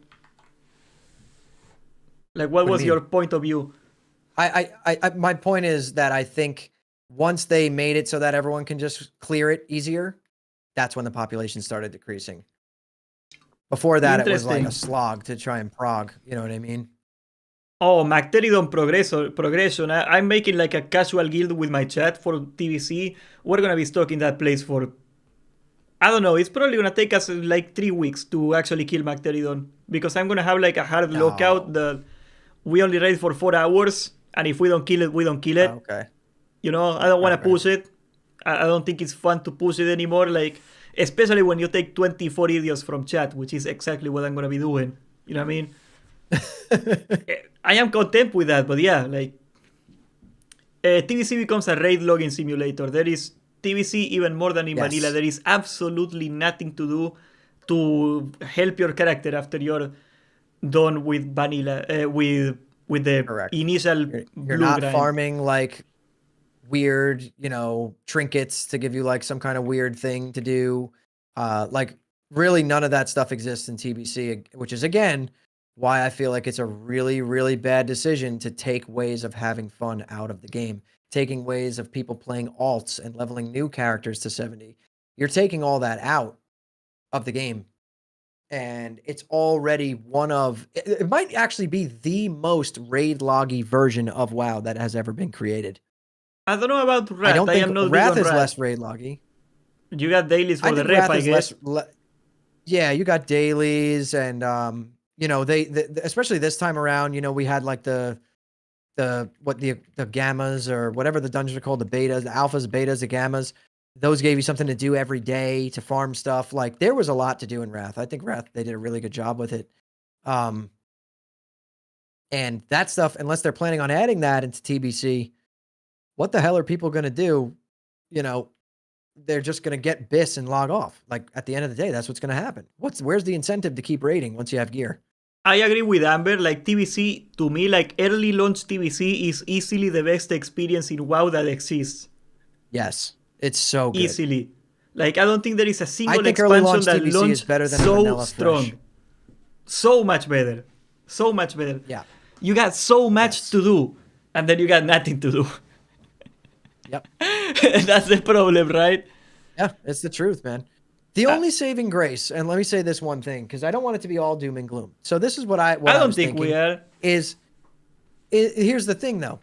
Like, what was your point of view? My point is that I think once they made it so that everyone can just clear it easier, that's when the population started decreasing. Before that, it was like a slog to try and prog. You know what I mean? Oh, Macteridon progression. I'm making like a casual guild with my chat for TBC. We're gonna be stuck in that place for, I don't know, it's probably gonna take us like 3 weeks to actually kill Macteridon. Because I'm gonna have like a hard lockout that we only raid for 4 hours, and if we don't kill it, we don't kill it. Okay. You know, I don't want to push it. I don't think it's fun to push it anymore. Like, especially when you take 24 idiots from chat, which is exactly what I'm gonna be doing. You know what I mean? I am content with that, but yeah, like TBC becomes a raid logging simulator. There is TBC even more than in vanilla. There is absolutely nothing to do to help your character after you're done with vanilla, with the initial you're not grind. Farming like weird, trinkets to give you like some kind of weird thing to do. Like really none of that stuff exists in TBC, which is again why I feel like it's a really, really bad decision to take ways of having fun out of the game, taking ways of people playing alts and leveling new characters to 70. You're taking all that out of the game. And it's already it might actually be the most raid loggy version of WoW that has ever been created. I don't know about Wrath. I don't think am not Wrath is less raid loggy. You got dailies for the rep, I guess. Yeah, you got dailies, and they especially this time around. We had like the gammas or whatever the dungeons are called, the betas, the alphas, betas, the gammas. Those gave you something to do every day to farm stuff. Like there was a lot to do in Wrath. I think Wrath, they did a really good job with it. And that stuff, unless they're planning on adding that into TBC, what the hell are people going to do? They're just going to get BIS and log off. Like at the end of the day, that's what's going to happen. Where's the incentive to keep raiding once you have gear? I agree with Amber. Like TBC, to me, like early launch TBC is easily the best experience in WoW that exists. Yes. It's so good. Easily. Like, I don't think there is a single expansion that launched so strong. Fresh. So much better. So much better. Yeah. You got so much to do, and then you got nothing to do. Yep. That's the problem, right? Yeah, it's the truth, man. The only saving grace, and let me say this one thing, because I don't want it to be all doom and gloom. So this is what I don't think we are. Here's the thing, though.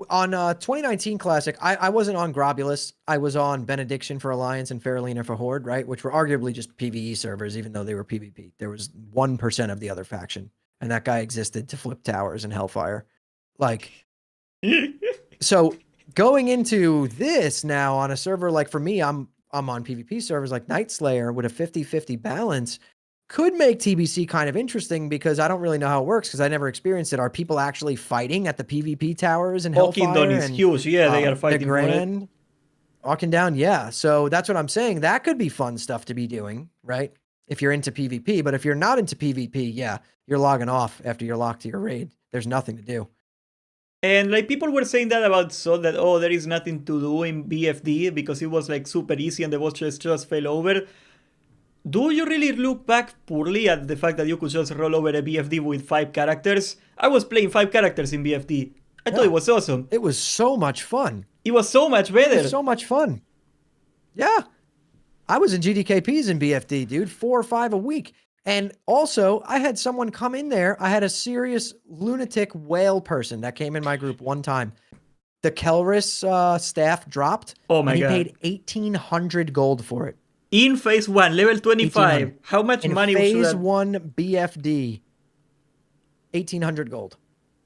On 2019 Classic, I wasn't on Grobulus. I was on Benediction for Alliance and Faralina for Horde, right? Which were arguably just PvE servers, even though they were PvP. There was 1% of the other faction, and that guy existed to flip towers and Hellfire. Like, so going into this now on a server, like for me, I'm on PvP servers like Night Slayer with a 50-50 balance. Could make TBC kind of interesting because I don't really know how it works because I never experienced it. Are people actually fighting at the PvP towers and Hellfire? Is huge. Yeah, they are fighting for it. Walking down, yeah. So that's what I'm saying. That could be fun stuff to be doing, right? If you're into PvP. But if you're not into PvP, yeah, you're logging off after you're locked to your raid. There's nothing to do. And like people were saying that about Sol, that there is nothing to do in BFD because it was like super easy and the boss just fell over. Do you really look back poorly at the fact that you could just roll over a BFD with 5 characters? I was playing 5 characters in BFD. I thought it was awesome. It was so much fun. It was so much better. It was so much fun. Yeah. I was in GDKPs in BFD, dude, 4 or 5 a week. And also, I had someone come in there. I had a serious lunatic whale person that came in my group one time. the Kelris staff dropped, Oh my and he god. paid 1,800 gold for it. In phase 1, level 25, 1,800 how much in money should phase that... one BFD. 1,800 gold.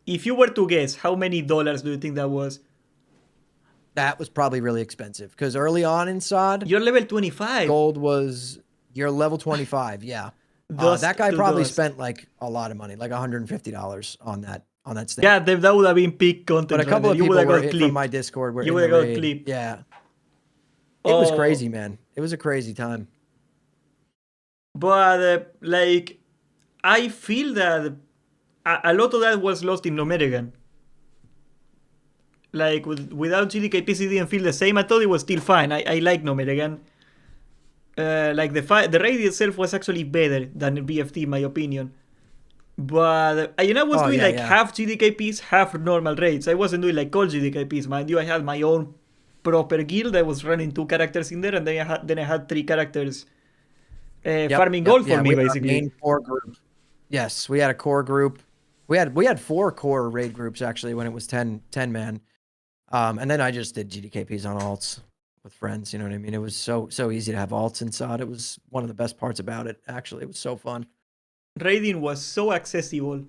If you were to guess, how many dollars do you think that was? That was probably really expensive because early on in SOD, You're level 25. gold was your level 25. Yeah. Dust That guy to probably dust. spent like a lot of money, like $150 on that staff. Yeah, that would have been peak But content a right couple there. of You would people have got were from clipped. my Discord were You in would the have got raid. clipped. Yeah. It was Oh, crazy, man. It was a crazy time. but like, I feel that a lot of that was lost in Nomerigan. Like, without GDKP, it didn't feel the same. I thought it was still fine. I like Nomerigan. Like, the raid itself was actually better than BFT, in my opinion. But I was Oh, doing yeah, like yeah. half GDKPs, half normal raids. I wasn't doing like all GDKPs, mind you. I had my own proper guild. I was running 2 characters in there, and then I had 3 characters Yep, farming yep, gold for yeah. me, We had our basically. main core group. Yes, we had a core group. We had 4 core raid groups actually when it was 10 man. And then I just did GDKPs on alts with friends. You know what I mean? It was so easy to have alts inside. It was one of the best parts about it. Actually, it was so fun. Raiding was so accessible.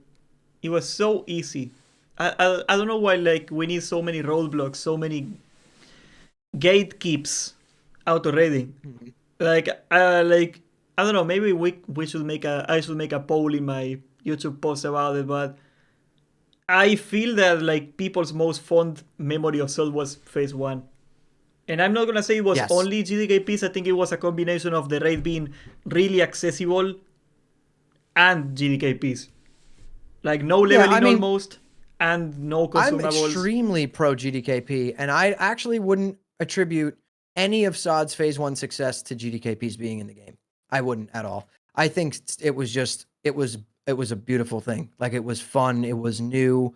It was so easy. I don't know why like we need so many roadblocks, so many gatekeeps out of raiding. Mhm. Like I don't know. Maybe we should make a I should make a poll in my YouTube post about it, but I feel that like people's most fond memory of Soul was phase 1. And I'm not gonna say it was Yes. only GDKPs. I think it was a combination of the raid being really accessible and GDKPs. Like no Yeah, I leveling mean, almost, and no I'm consumables. extremely pro GDKP, and I actually wouldn't attribute any of SOD's phase 1 success to GDKPs being in the game. I wouldn't at all. I think it was just it was a beautiful thing. Like it was fun, it was new.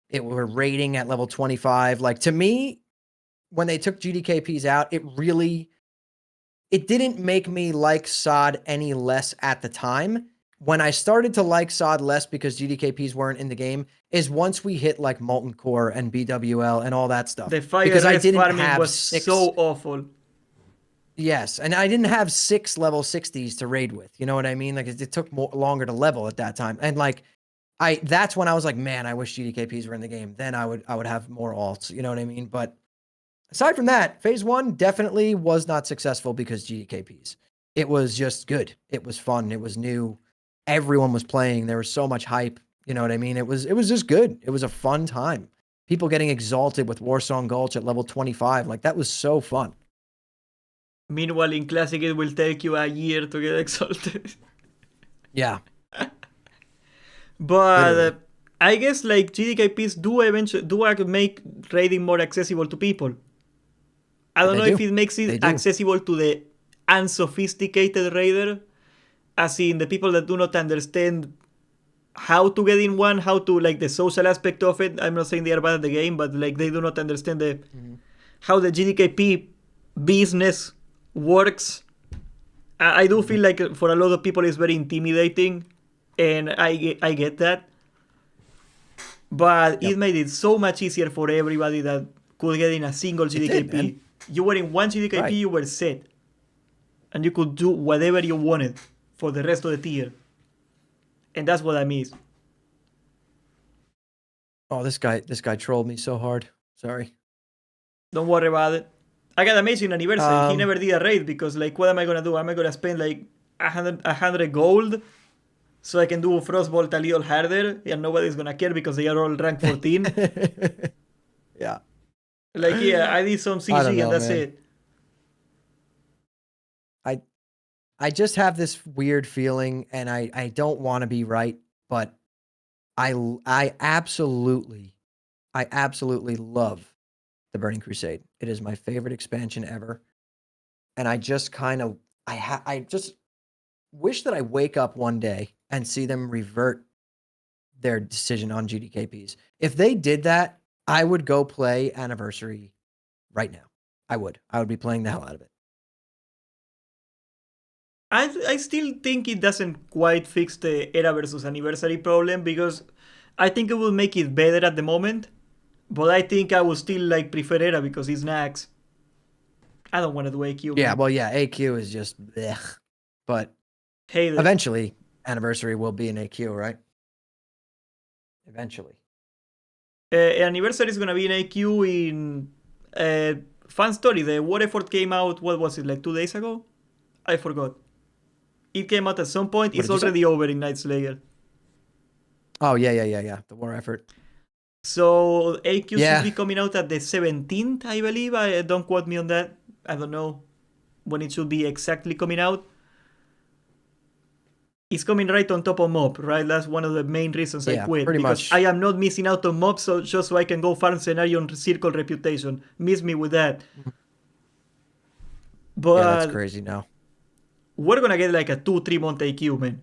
It were rating at level 25. Like to me, when they took GDKPs out, it didn't make me like SOD any less at the time. When I started to like SOD less because GDKPs weren't in the game is once we hit like Molten Core and BWL and all that stuff. The fire Because I res didn't farming have was 6. so awful. Yes, and I didn't have 6 level 60s to raid with. You know what I mean? Like it took longer to level at that time. And like that's when I was like, man, I wish GDKPs were in the game. Then I would have more alts. You know what I mean? But aside from that, phase 1 definitely was not successful because GDKPs. It was just good. It was fun. It was new. Everyone was playing. There was so much hype. You know what I mean? It was just good. It was a fun time. People getting exalted with Warsong Gulch at level 25. Like that was so fun. Meanwhile, in Classic, it will take you a year to get exalted. Yeah, But literally. I guess like GDKPs do make raiding more accessible to people. I don't They know if do. it makes They it do. accessible to the unsophisticated raider, as in the people that do not understand how to get in one, how to like the social aspect of it. I'm not saying they are bad at the game, but like they do not understand Mhm. how the GDKP business works. I do Mhm. feel like for a lot of people it's very intimidating, and I get that. But it Yep. made it so much easier for everybody that could get in a single It did, man. GDKP. You were in one GDKP, Right. you were set, and you could do whatever you wanted for the rest of the tier, and that's what I miss. Oh, this guy trolled me so hard. Sorry. Don't worry about it. I got amazing anniversary. He Um, never did a raid because like what am I gonna do? Am I gonna spend like a hundred gold so I can do Frostbolt a little harder and nobody's gonna care because they are all rank 14? yeah. Like yeah, I did some I don't CG and know, that's man. it. I I just have this weird feeling, and I don't want to be right, but I absolutely love the Burning Crusade. It is my favorite expansion ever, and I just kind of I just wish that I wake up one day and see them revert their decision on GDKPs. If they did that, I would go play Anniversary right now. I would. I would be playing the hell out of it. I still think it doesn't quite fix the era versus anniversary problem because I think it will make it better at the moment. But I think I would still like prefer Era because it's Nax. I don't want to do AQ. Yeah, Man. well, yeah, AQ is just blech. But Hey, eventually, Anniversary will be an AQ, right? Eventually. Anniversary is gonna be an AQ in fun story. The War Effort came out. What was it, like 2 days ago? I forgot. It came out at some point. What It's did you say? already over in Night Slayer. Oh, yeah. The War Effort. So AQ should Yeah. be coming out at the 17th, I believe. Don't quote me on that. I don't know when it should be exactly coming out. It's coming right on top of Mob, right? That's one of the main reasons I Yeah, quit. pretty Because much. I am not missing out on Mob, so just so I can go farm scenario on Circle Reputation. Miss me with that. But Yeah, that's crazy now. we're gonna get like a 2-3 month AQ, man.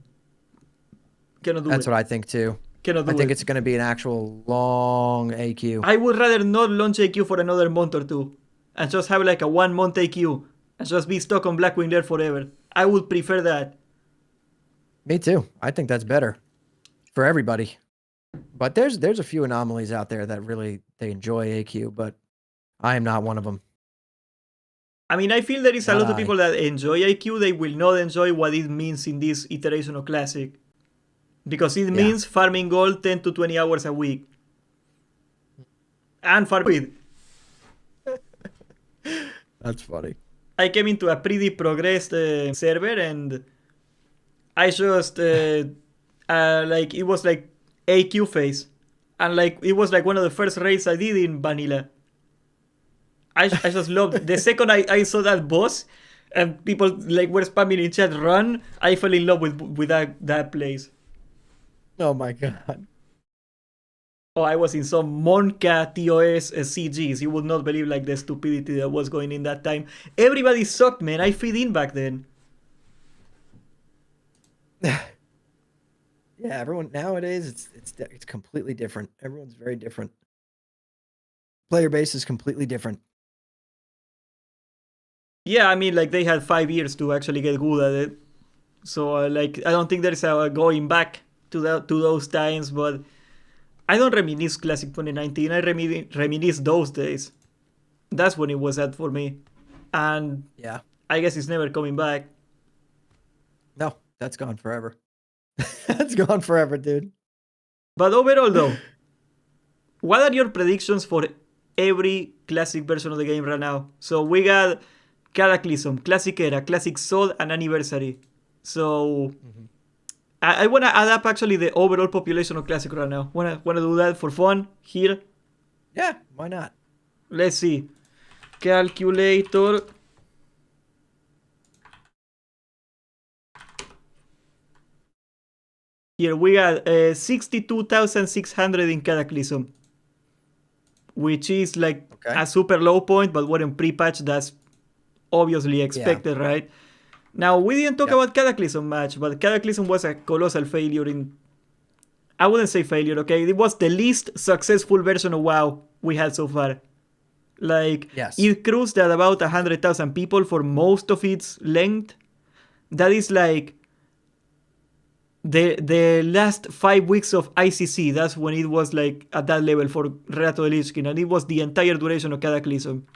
Cannot do That's it. what I think too. Cannot do I think it. it's going to be an actual long AQ. I would rather not launch AQ for another month or two and just have like a 1 month AQ and just be stuck on Blackwing Lair forever. I would prefer that. Me too. I think that's better for everybody. But there's a few anomalies out there that really they enjoy AQ, but I am not one of them. I mean, I feel there is a Not lot of I. people that enjoy AQ. They will not enjoy what it means in this iteration of Classic. Because it means farming gold 10 to 20 hours a week. And farm with. That's funny. I came into a pretty progressed server and I just like it was like AQ phase, and like it was like one of the first raids I did in vanilla. I just loved the second I saw that boss and people like were spamming in chat run. I fell in love with that place. Oh my god. Oh, I was in some Monka TOS CGs. You would not believe like the stupidity that was going in that time. Everybody sucked, man. I fit in back then. Yeah, everyone nowadays it's completely different. Everyone's very different. Player base is completely different. Yeah, I mean, like they had 5 years to actually get good at it. So like I don't think there's a going back to those times, but I don't reminisce Classic 2019. I reminisce those days. That's when it was at for me, and Yeah. I guess it's never coming back. No, that's gone forever. That's gone forever, dude. But overall, though, what are your predictions for every Classic version of the game right now? So we got Cataclysm, Classic Era, Classic Soul, and Anniversary. So I want to add up actually the overall population of Classic right now. Wanna do that for fun here? Yeah, why not? Let's see. Calculator. Here we got 62,600 in Cataclysm, which is like a super low point, but we're in pre-patch. That's obviously expected, right? Now, we didn't talk about Cataclysm much, but Cataclysm was a colossal failure in... I wouldn't say failure, okay? It was the least successful version of WoW we had so far. Like, it cruised at about 100,000 people for most of its length. That is like the last 5 weeks of ICC. That's when it was like at that level for Reato de Lich King, and it was the entire duration of Cataclysm.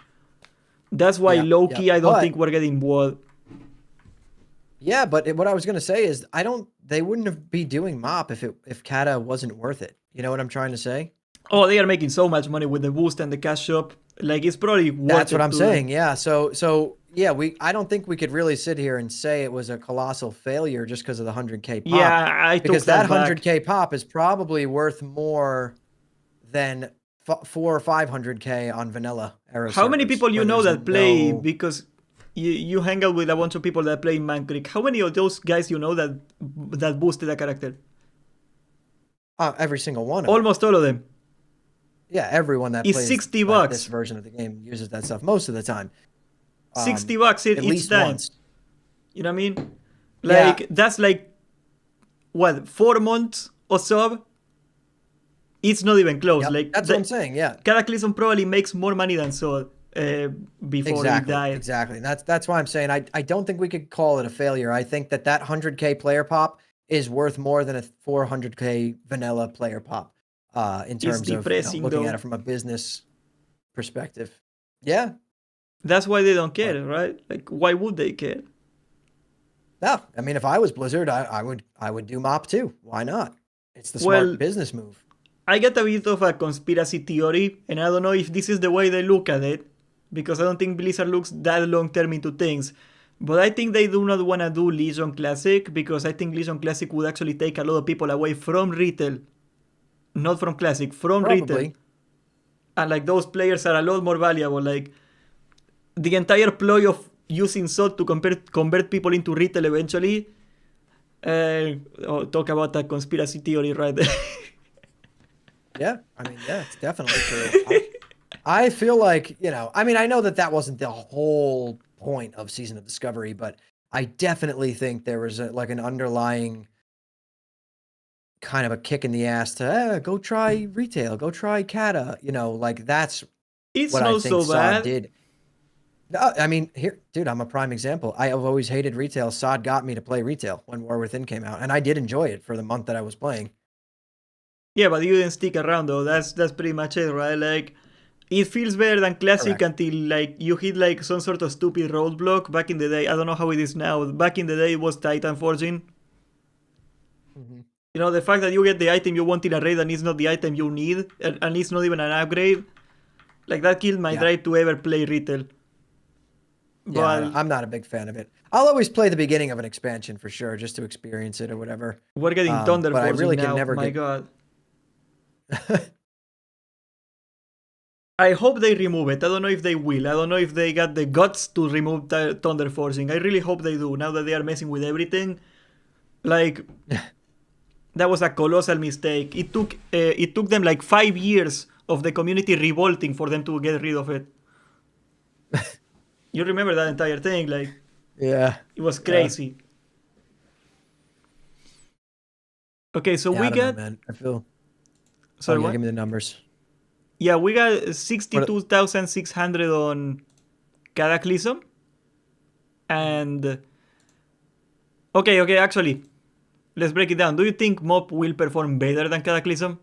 That's why low-key I don't think we're getting WoD. Yeah, but what I was gonna say is they wouldn't be doing MOP if Kata wasn't worth it. You know what I'm trying to say? Oh, they are making so much money with the boost and the cash shop. Like it's probably worth it. That's what I'm saying. Yeah. So yeah, I don't think we could really sit here and say it was a colossal failure just because of the 100K pop. Yeah, I took that back. 100K pop is probably worth more than 400 or 500K on vanilla era. How many people you know that play because you hang out with a bunch of people that play Man Creek? How many of those guys you know that boosted a character? Every single one. Almost all of them. Yeah, everyone that plays $60 this version of the game uses that stuff most of the time. $60 at each least time. Once. You know what I mean? Like that's like what 4 months or so. It's not even close. Like that's what I'm saying. Yeah, Cataclysm probably makes more money than Soul before he died. Exactly. That's why I'm saying I don't think we could call it a failure. I think that 100K player pop is worth more than a 400K vanilla player pop. in It's terms of depressing looking at it though. from a business perspective. Yeah. That's why they don't But care, right? Like, why would they care? no, I mean, if I was Blizzard, I would do mop too. Why not? It's the smart Well, business move. I get a bit of a conspiracy theory, and I don't know if this is the way they look at it, because I don't think Blizzard looks that long term into things. But I think they do not want to do Legion Classic, because I think Legion Classic would actually take a lot of people away from retail. Not from Classic, from retail. Probably. And like those players are a lot more valuable. Like the entire ploy of using salt to convert people into retail eventually. Talk about a conspiracy theory right there. Yeah. I mean, yeah, it's definitely true. I feel like, I mean, I know that wasn't the whole point of Season of Discovery, but I definitely think there was like an underlying kind of a kick in the ass to go try retail, go try Kata, like that's It's what I not think so Sod bad. did. No, I mean, here, dude, I'm a prime example. I have always hated retail. Sod got me to play retail when War Within came out, and I did enjoy it for the month that I was playing. Yeah, but you didn't stick around though. That's pretty much it, right? Like it feels better than classic Correct. until like you hit like some sort of stupid roadblock back in the day. I don't know how it is now. Back in the day it was Titan forging. Hmm. You know, the fact that you get the item you want in a raid and it's not the item you need, and it's not even an upgrade, like that killed my Yeah. drive to ever play retail. Yeah, But I'm not a big fan of it. I'll always play the beginning of an expansion for sure, just to experience it or whatever. we're getting Thunder But I forging really can now. never My get. god. I hope they remove it. I don't know if they will. I don't know if they got the guts to remove Thunder Forcing. I really hope they do. Now that they are messing with everything, like that was a colossal mistake. It took them like 5 years of the community revolting for them to get rid of it. You remember that entire thing? Like Yeah, it was yeah, crazy. Okay, so yeah. I we don't know, got man. I feel. Oh sorry yeah, give what? me the numbers. Yeah, we got What? 62,600 on Cataclysm, Mhm. and okay. Actually, let's break it down. Do you think Mob will perform better than Cataclysm?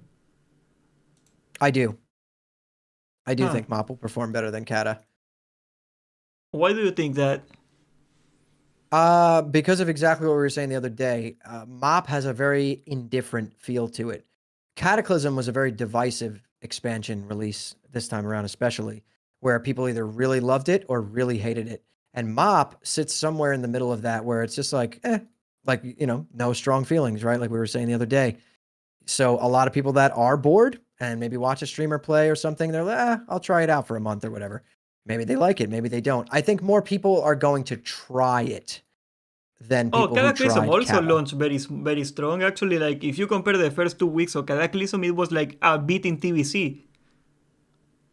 I do. I do Huh. think Mop will perform better than Kata. Why do you think that? Because of exactly what we were saying the other day. Mop has a very indifferent feel to it. Cataclysm was a very divisive expansion release this time around, especially where people either really loved it or really hated it. And Mop sits somewhere in the middle of that, where it's just like, like no strong feelings, right? Like we were saying the other day. So a lot of people that are bored and maybe watch a streamer play or something, they're like, I'll try it out for a month or whatever. Maybe they like it, maybe they don't. I think more people are going to try it than Oh, people who Cataclysm tried also Kata. launched very strong. Actually, like if you compare the first 2 weeks of Cataclysm, it was like a beat in TVC.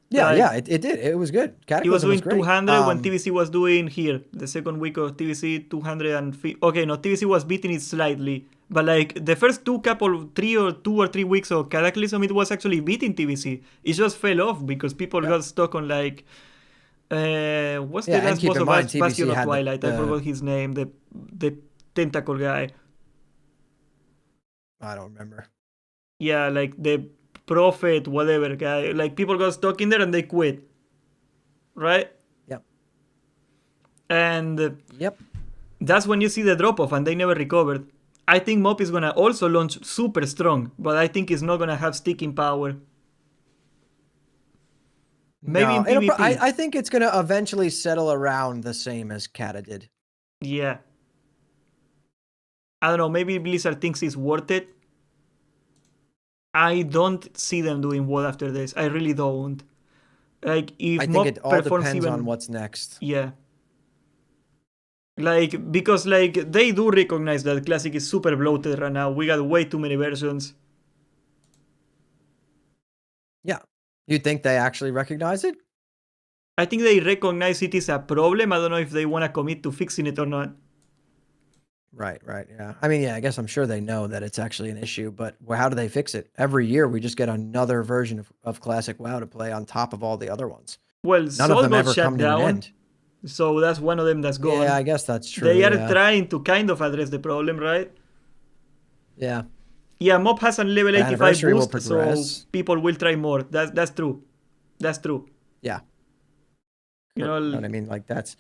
Yeah, Like yeah, it did. It was good. he was Cataclysm was doing great. 200 when TVC was doing here the second week of TVC 250. Okay, no, TVC was beating it slightly, but like the first 2 or 3 weeks of Cataclysm, it was actually beating TVC. It just fell off because people Yep. got stuck on like what's the Yeah, and last keep boss in of mind Bastion TBC of had Twilight? I the forgot his name. The tentacle guy. I don't remember. Yeah, like the prophet, whatever guy. Like people got stuck in there and they quit, right? Yep. And Yep. that's when you see the drop off and they never recovered. I think Mop is gonna also launch super strong, but I think it's not gonna have sticking power. Maybe No, in PvP. I think it's going to eventually settle around the same as Kata did. Yeah. I don't know, maybe Blizzard thinks it's worth it. I don't see them doing what after this. I really don't. Like if I think it Mop all performs depends on even what's next. yeah. Like because like they do recognize that Classic is super bloated right now. We got way too many versions. Yeah. You think they actually recognize it? I think they recognize it is a problem. I don't know if they want to commit to fixing it or not. Right, right. Yeah. I mean, yeah, I guess I'm sure they know that it's actually an issue, but how do they fix it? Every year we just get another version of Classic WoW to play on top of all the other ones. Well, None of Sol them got ever shut come to an down, end. so that's one of them that's Yeah, gone. I guess that's true. They are Yeah. trying to kind of address the problem, right? Yeah. Yeah, mob has a level But 85 anniversary will boost, so progress. people will try more. That's true. That's true. Yeah. You You know know, what I mean? Like that's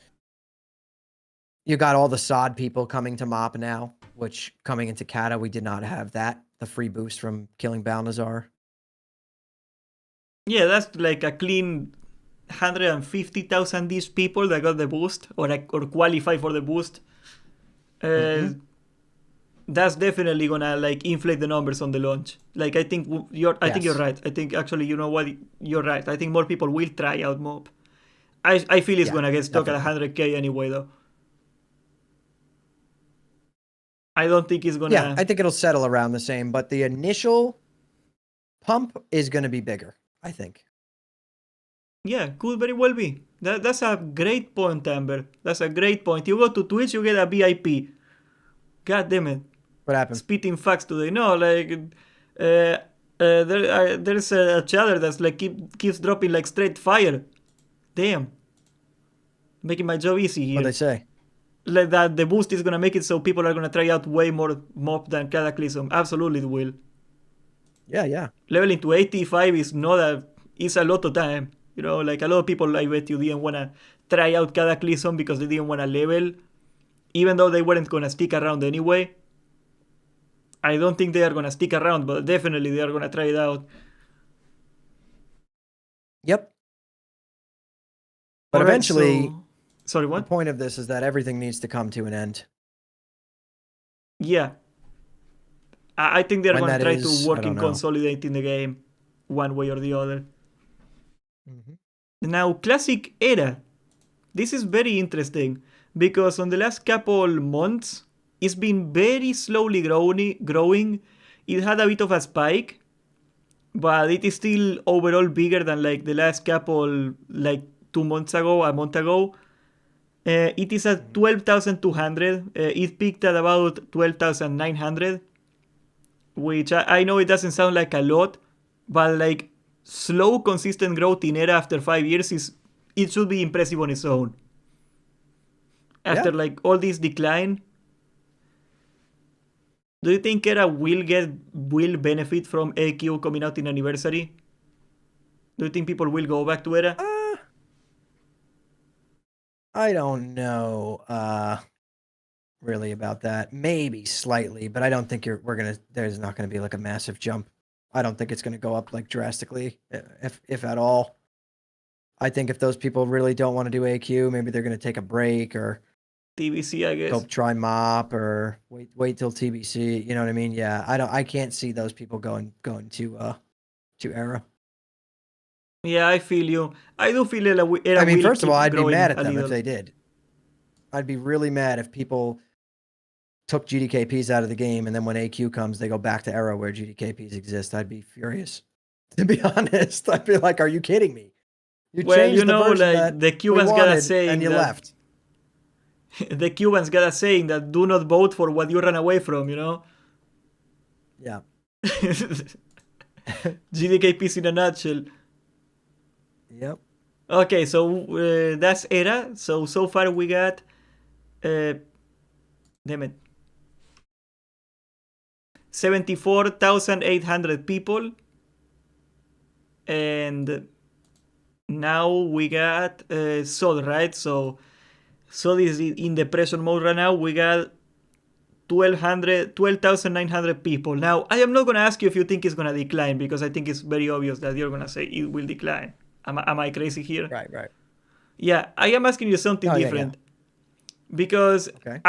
you got all the sod people coming to mop now, which coming into Kata, we did not have that. The free boost from killing Balnazar. yeah, that's like a clean 150,000 these people that got the boost or qualify for the boost. Uh, Mm-hmm. that's definitely gonna like inflate the numbers on the launch. Like I think you're Yes. right. I think actually you know what you're right. I think more people will try out mob. I feel it's Yeah, gonna get stuck at definitely. 100k anyway though. I don't think it's Yeah, gonna. I think it'll settle around the same, but the initial pump is going to be bigger, I think. Yeah, could very well be. That's a great point, Amber. That's a great point. You go to Twitch, you get a VIP. God damn it. What happened? Spitting facts today. No, like there's a chatter that's like keeps dropping like straight fire. Damn, making my job easy What they here. say? Like that, the boost is gonna make it so people are gonna try out way more mob than Cataclysm. Absolutely, it will. Yeah, yeah. Leveling to 85 is not a is a lot of time. You know, like a lot of people, I bet you didn't wanna try out Cataclysm because they didn't wanna level, even though they weren't gonna stick around anyway. I don't think they are gonna stick around, but definitely they are gonna try it out. Yep. But All right, eventually, so sorry, the what? point of this is that everything needs to come to an end. Yeah, I think they're When gonna that try to is, I work don't in know. consolidating the game, one way or the other. Mhm. Now, classic era. This is very interesting because on the last couple months, it's been very slowly growing. It had a bit of a spike, but it is still overall bigger than like the last couple, like 2 months ago, a month ago. It is at Mhm. 12,200. It peaked at about 12,900, which I know it doesn't sound like a lot, but like slow, consistent growth in era after 5 years is it should be impressive on its own. Yeah. After like all this decline, do you think era will benefit from AQ coming out in anniversary? Do you think people will go back to era? Uh, I don't know really about that. Maybe slightly, but I don't think there's not gonna be like a massive jump. I don't think it's gonna go up like drastically, if at all. I think if those people really don't want to do AQ, maybe they're gonna take a break or TBC, I go guess. try mop or wait till TBC. You know what I mean? Yeah, I can't see those people going to era. Yeah, I feel you. I do feel era I mean, will first of all, keep I'd be mad growing at a them if little. they did. I'd be really mad if people took GDKPs out of the game and then when AQ comes, they go back to era where GDKPs exist. I'd be furious. To be honest, I'd be like, "Are you kidding me? You Well, changed the version like that the we Cubans got a wanted and saying you that left." the Cubans got a saying that do not vote for what you ran away from. Yeah. GDKPs in a nutshell. Yep. Okay, so that's era. So far we got, uh, damn it, 74,800 people, and now we got Sod, right? So Sod is in depression mode right now. We got 12,900 people. Now, I am not going to ask you if you think it's going to decline because I think it's very obvious that you're going to say it will decline. Am I crazy here? Right, right. Yeah, I am asking you something Oh, yeah, yeah. different because Okay.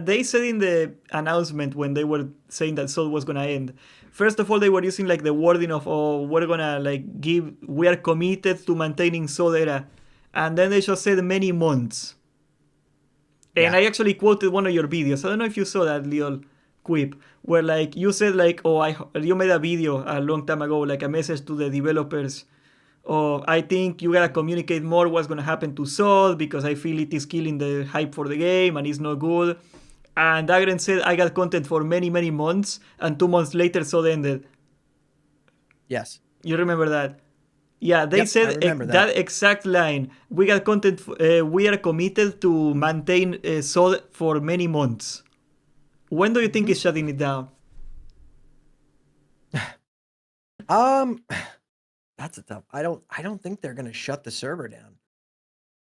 they said in the announcement when they were saying that Soul was going to end. First of all, they were using like the wording of, oh, we're going to like we are committed to maintaining Soul era. And then they just said many months. And Yeah. I actually quoted one of your videos. I don't know if you saw that little quip where like you said like, oh, you made a video a long time ago, like a message to the developers. Oh, I think you gotta communicate more what's gonna happen to Sol because I feel it is killing the hype for the game and it's not good. And Agren said I got content for many months, and 2 months later Sol ended. Yes. You remember that? Yeah, they Yep, I said remember that. that exact line. We got content. We are committed to maintain Sod for many months. When do you think Mhm. is shutting it down? Um, that's a tough. I don't think they're gonna shut the server down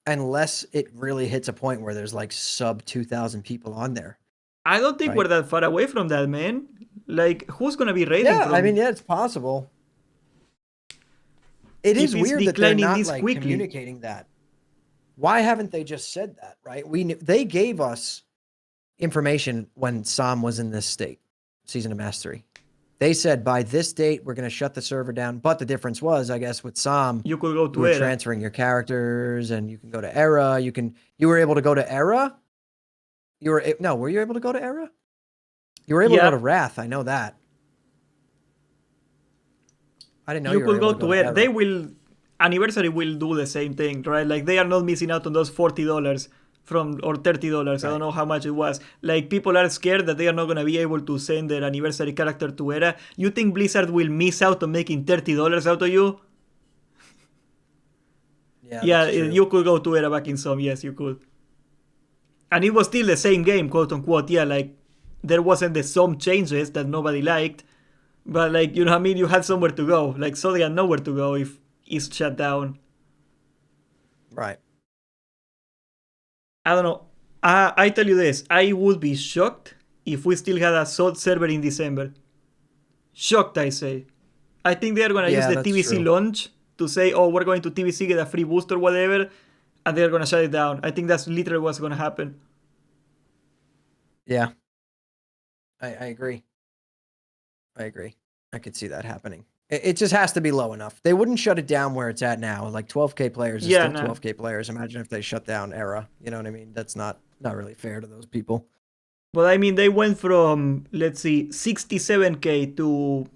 unless it really hits a point where there's like sub 2,000 people on there, I don't think we're right? that far away from that, man. Like, who's gonna be raiding Yeah, I mean, from yeah, it's possible. It if is it's weird that they're declining not this like quickly? communicating that. Why haven't they just said that, right? They gave us information when Sam was in this state, Season of Mastery. They said by this date we're going to shut the server down. But the difference was, I guess, with Sam, You could go you to were Era. transferring your characters, and you can go to Era. You were able to go to Era. Were you able to go to Era? You were able to go to Yeah, Wrath. I know that. I didn't know you you were could able go to go to to Era. They Era. will Anniversary will do the same thing, right? Like they are not missing out on those $40 from or $30. I don't Right. know how much it was. Like people are scared that they are not gonna be able to send their anniversary character to Era. You think Blizzard will miss out on making $30 out of you? Yeah, Yeah, that's true. you could go to Era back in some. Yes, you could. And it was still the same game, quote unquote. Yeah, like there wasn't the some changes that nobody liked, but like you know what I mean. You had somewhere to go. Like so they had nowhere to go if it's shut down. Right. I don't know. I tell you this, I would be shocked if we still had a salt server in December. Shocked, I say. I think they are gonna use Yeah, the that's TBC true. launch to say, oh, we're going to TBC, get a free boost or whatever, and they're gonna shut it down. I think that's literally what's gonna happen. Yeah, I agree. I agree. I could see that happening. It just has to be low enough. They wouldn't shut it down where it's at now. Like 12K players is Yeah, still nah. 12K players. Imagine if they shut down Era. You know what I mean? That's not really fair to those people. But I mean, they went from, let's see, 67K to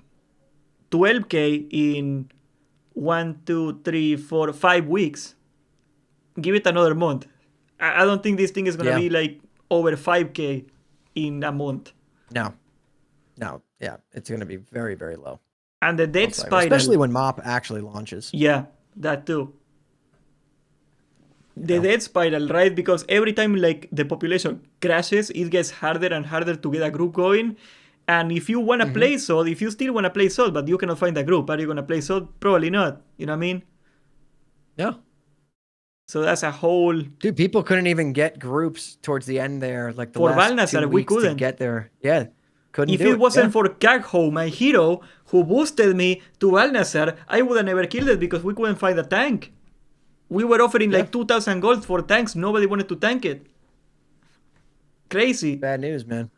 12K in 5 weeks. Give it another month. I don't think this thing is gonna Yeah. be like over 5K in a month. No. No. Yeah. It's going to be very, very low. And the death I'll tell you. Especially spiral, when MOP actually launches. yeah, that too. You The know? death spiral, right? Because every time like the population crashes, it gets harder and harder to get a group going. And if you wanna Hmm. play Sword, if you still wanna play Sword, but you cannot find a group, are you gonna play Sword? Probably not. You know what I mean? Yeah. So that's a whole. Dude, people couldn't even get groups towards the end there, like the For last 2 Balnazar, we weeks to couldn't. get there. Yeah. Couldn't If do it it. Yeah. wasn't for Kagho, my hero, who boosted me to Balnazar, I would have never killed it because we couldn't find a tank. We were offering Yeah. like 2,000 gold for tanks. Nobody wanted to tank it. Crazy. Bad news, man.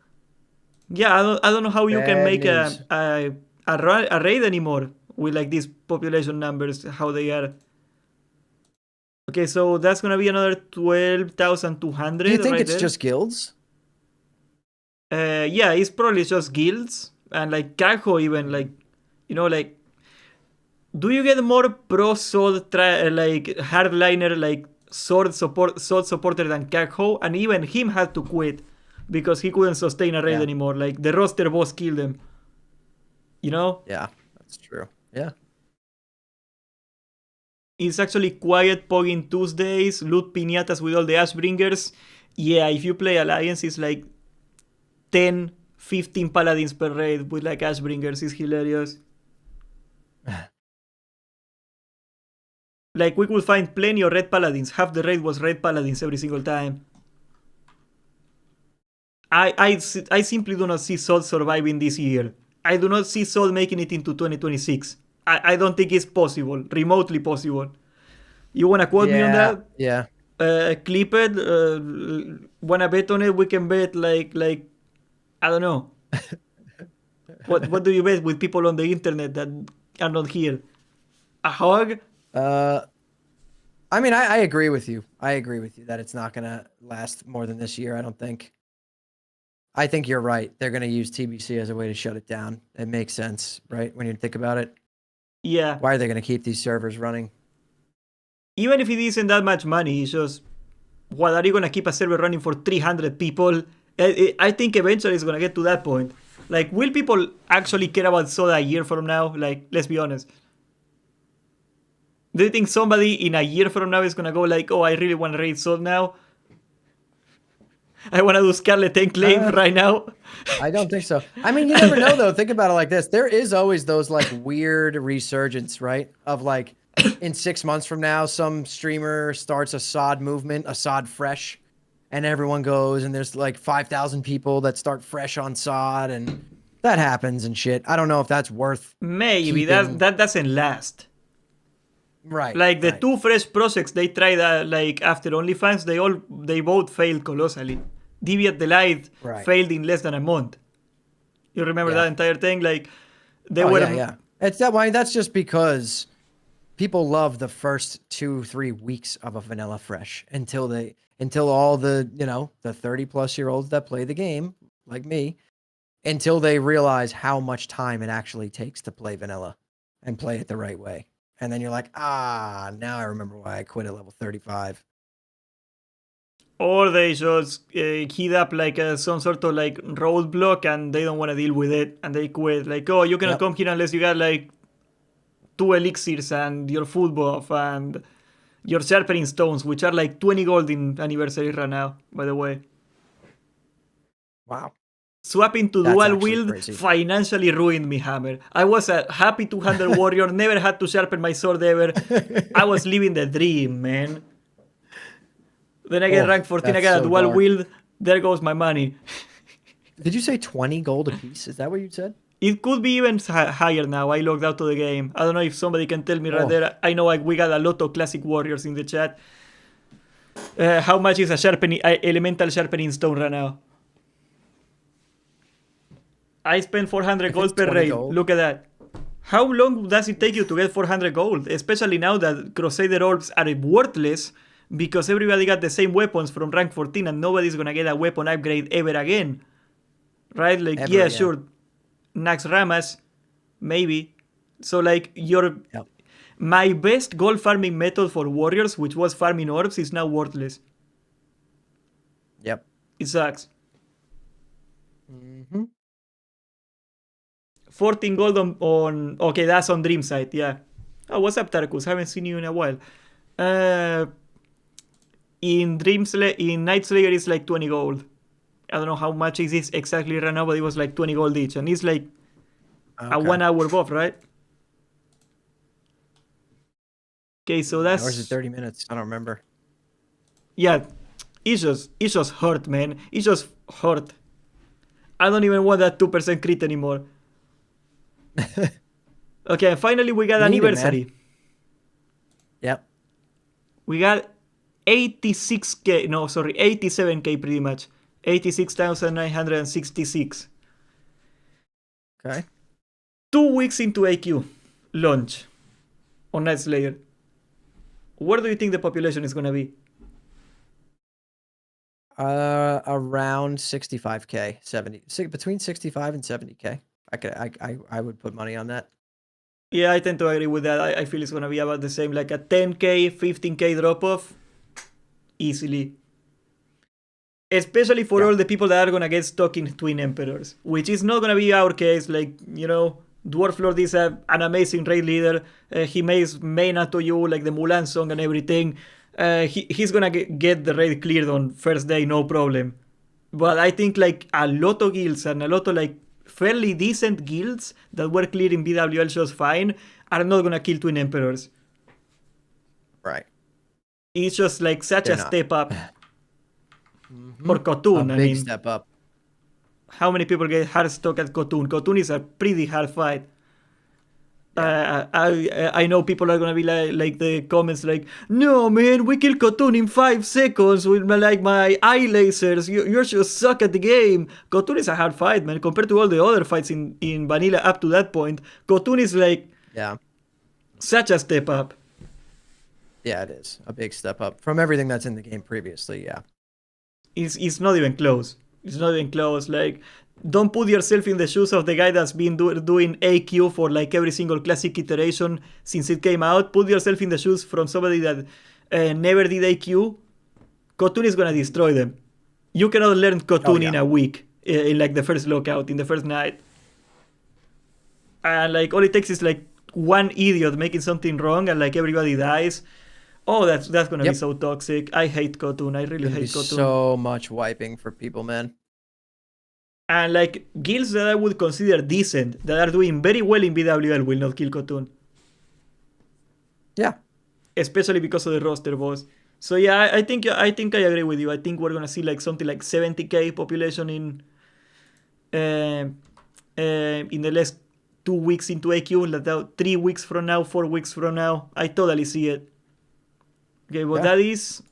Yeah, I don't know how you can Bad make news. a raid anymore with like these population numbers, how they are. Okay, so that's gonna be another Do you 12,200 think right it's there. just guilds? Yeah, it's probably just guilds and like Kaho even like, like do you get more pro sword like hardliner like sword supporter than Kaho? And even him had to quit because he couldn't sustain a raid Yeah. anymore. Like the roster boss killed him. You know? Yeah, that's true. Yeah. It's actually quiet pogging Tuesdays, loot piñatas with all the Ashbringers. Yeah, if you play Alliance, it's like 10, 15 paladins per raid with like Ashbringers. It's hilarious. Like we could find plenty of red paladins. Half the raid was red paladins every single time. I simply do not see Sol surviving this year. I do not see Sol making it into 2026. I don't think it's possible, remotely possible. You wanna quote me on Yeah. that? Yeah. Clip it. Wanna bet on it? We can bet like I don't know. What do you bet with people on the internet that are not here? A hug? Uh, I mean, I agree with you. I agree with you that it's not gonna last more than this year. I don't think. I think you're right. They're gonna use TBC as a way to shut it down. It makes sense, right? When you think about it, Yeah. why are they gonna keep these servers running? Even if it isn't that much money, it's just what are you gonna keep a server running for 300 people? I think eventually it's gonna get to that point. Like, will people actually care about Soda a year from now? Like, let's be honest. Do you think somebody in a year from now is gonna go like, oh, I really want to raid Soda now? I want to do Scarlet Enclave right now. I don't think so. I mean, you never know though. Think about it like this. There is always those like weird resurgence, right? Of like in 6 months from now, some streamer starts a SOD movement, a SOD fresh, and everyone goes and there's like 5,000 people that start fresh on SOD and that happens and shit. I don't know if that's worth Maybe keeping. that doesn't last. Right. Like the right. two fresh projects they tried like after OnlyFans, they both failed colossally. Deviate the Light Right. failed in less than a month. You remember Yeah. that entire thing? Like they Oh were yeah. It's that way. That's just because people love the first 2-3 weeks of a vanilla fresh until all the the 30+ year olds that play the game like me until they realize how much time it actually takes to play vanilla and play it the right way. And then you're like, now I remember why I quit at level 35. or they just hit up like some sort of like roadblock and they don't want to deal with it and they quit. Like, oh, you cannot Yep. come here unless you got like 2 elixirs and your food buff and your sharpening stones, which are like 20 gold in anniversary right now, by the way. Wow. Swapping to That's dual actually wield crazy. financially ruined me, Hammer. I was a happy 200 warrior, never had to sharpen my sword ever. I was living the dream, man. Then I get rank 14, I that's got a so dual dark. wield. There goes my money. Did you say 20 gold a piece? Is that what you said? It could be even higher now. I logged out of the game. I don't know if somebody can tell me right Oh. there. I know we got a lot of classic warriors in the chat. How much is a sharpening elemental sharpening stone right now? I spent 400 If gold it's per 20 raid. gold. Look at that. How long does it take you to get 400 gold? Especially now that Crusader orbs are worthless because everybody got the same weapons from rank 14 and nobody's gonna get a weapon upgrade ever again. Right? Like, Ever, yeah, yeah. sure. Nax Ramas, maybe. So, like, Yep. my best gold farming method for warriors, which was farming orbs, is now worthless. Yep. It sucks. Mm-hmm. 14 gold on okay, that's on Dreamside, yeah. Oh, what's up, Tarkus? Haven't seen you in a while. In Night Slayer it's like 20 gold. I don't know how much is this exactly right now, but it was like 20 gold each, and it's like a 1 hour buff, right? Okay, so that's Or is it 30 minutes? I don't remember. yeah. It's just hurt, man. It's just hurt. I don't even want that 2% crit anymore. Okay, finally we got You need it, anniversary. man. Yep. We got 86k, no, sorry, 87k pretty much. 86,966. Okay. 2 weeks into AQ launch on Night Slayer. Where do you think the population is gonna be? Around 65k, 70, between 65 and 70k. I would put money on that. Yeah, I tend to agree with that. I feel it's gonna be about the same, like a 10k, 15k drop off, easily. Especially for all the people that are gonna get stuck in Twin Emperors, which is not gonna be our case. Like, Dwarf Lord is an amazing raid leader. He makes mana to you, like the Mulan song and everything. He's gonna get the raid cleared on first day, no problem. But I think like a lot of guilds and a lot of like fairly decent guilds that were cleared in BWL just fine are not gonna kill Twin Emperors. Right. It's just like such They're a not. step up Mhm. for Khotun. A I big mean, step up. how many people get hard stuck at Khotun? Khotun is a pretty hard fight. I know people are gonna be like the comments like, no man, we kill Khotun in 5 seconds with my eye lasers. You just suck at the game. Khotun is a hard fight, man, compared to all the other fights in vanilla up to that point. Khotun is like such a step up. Yeah, it is a big step up from everything that's in the game previously. Yeah. It's not even close. It's not even close. Like, don't put yourself in the shoes of the guy that's been doing AQ for like every single classic iteration since it came out. Put yourself in the shoes from somebody that never did AQ. Khotun is gonna destroy them. You cannot learn Khotun in a week, in like the first lockout, in the first night. And like all it takes is like one idiot making something wrong and like everybody dies. Oh, that's gonna be Yep. so toxic. I hate Khotun. I really Gonna be hate Khotun. so much wiping for people, man. And like guilds that I would consider decent, that are doing very well in BWL, will not kill Khotun. Yeah. Especially because of the roster boss. So yeah, I think I agree with you. I think we're gonna see like something like 70k population in the last 2 weeks into AQ, like 3 weeks from now, 4 weeks from now. I totally see it. Okay, but Yeah. that is,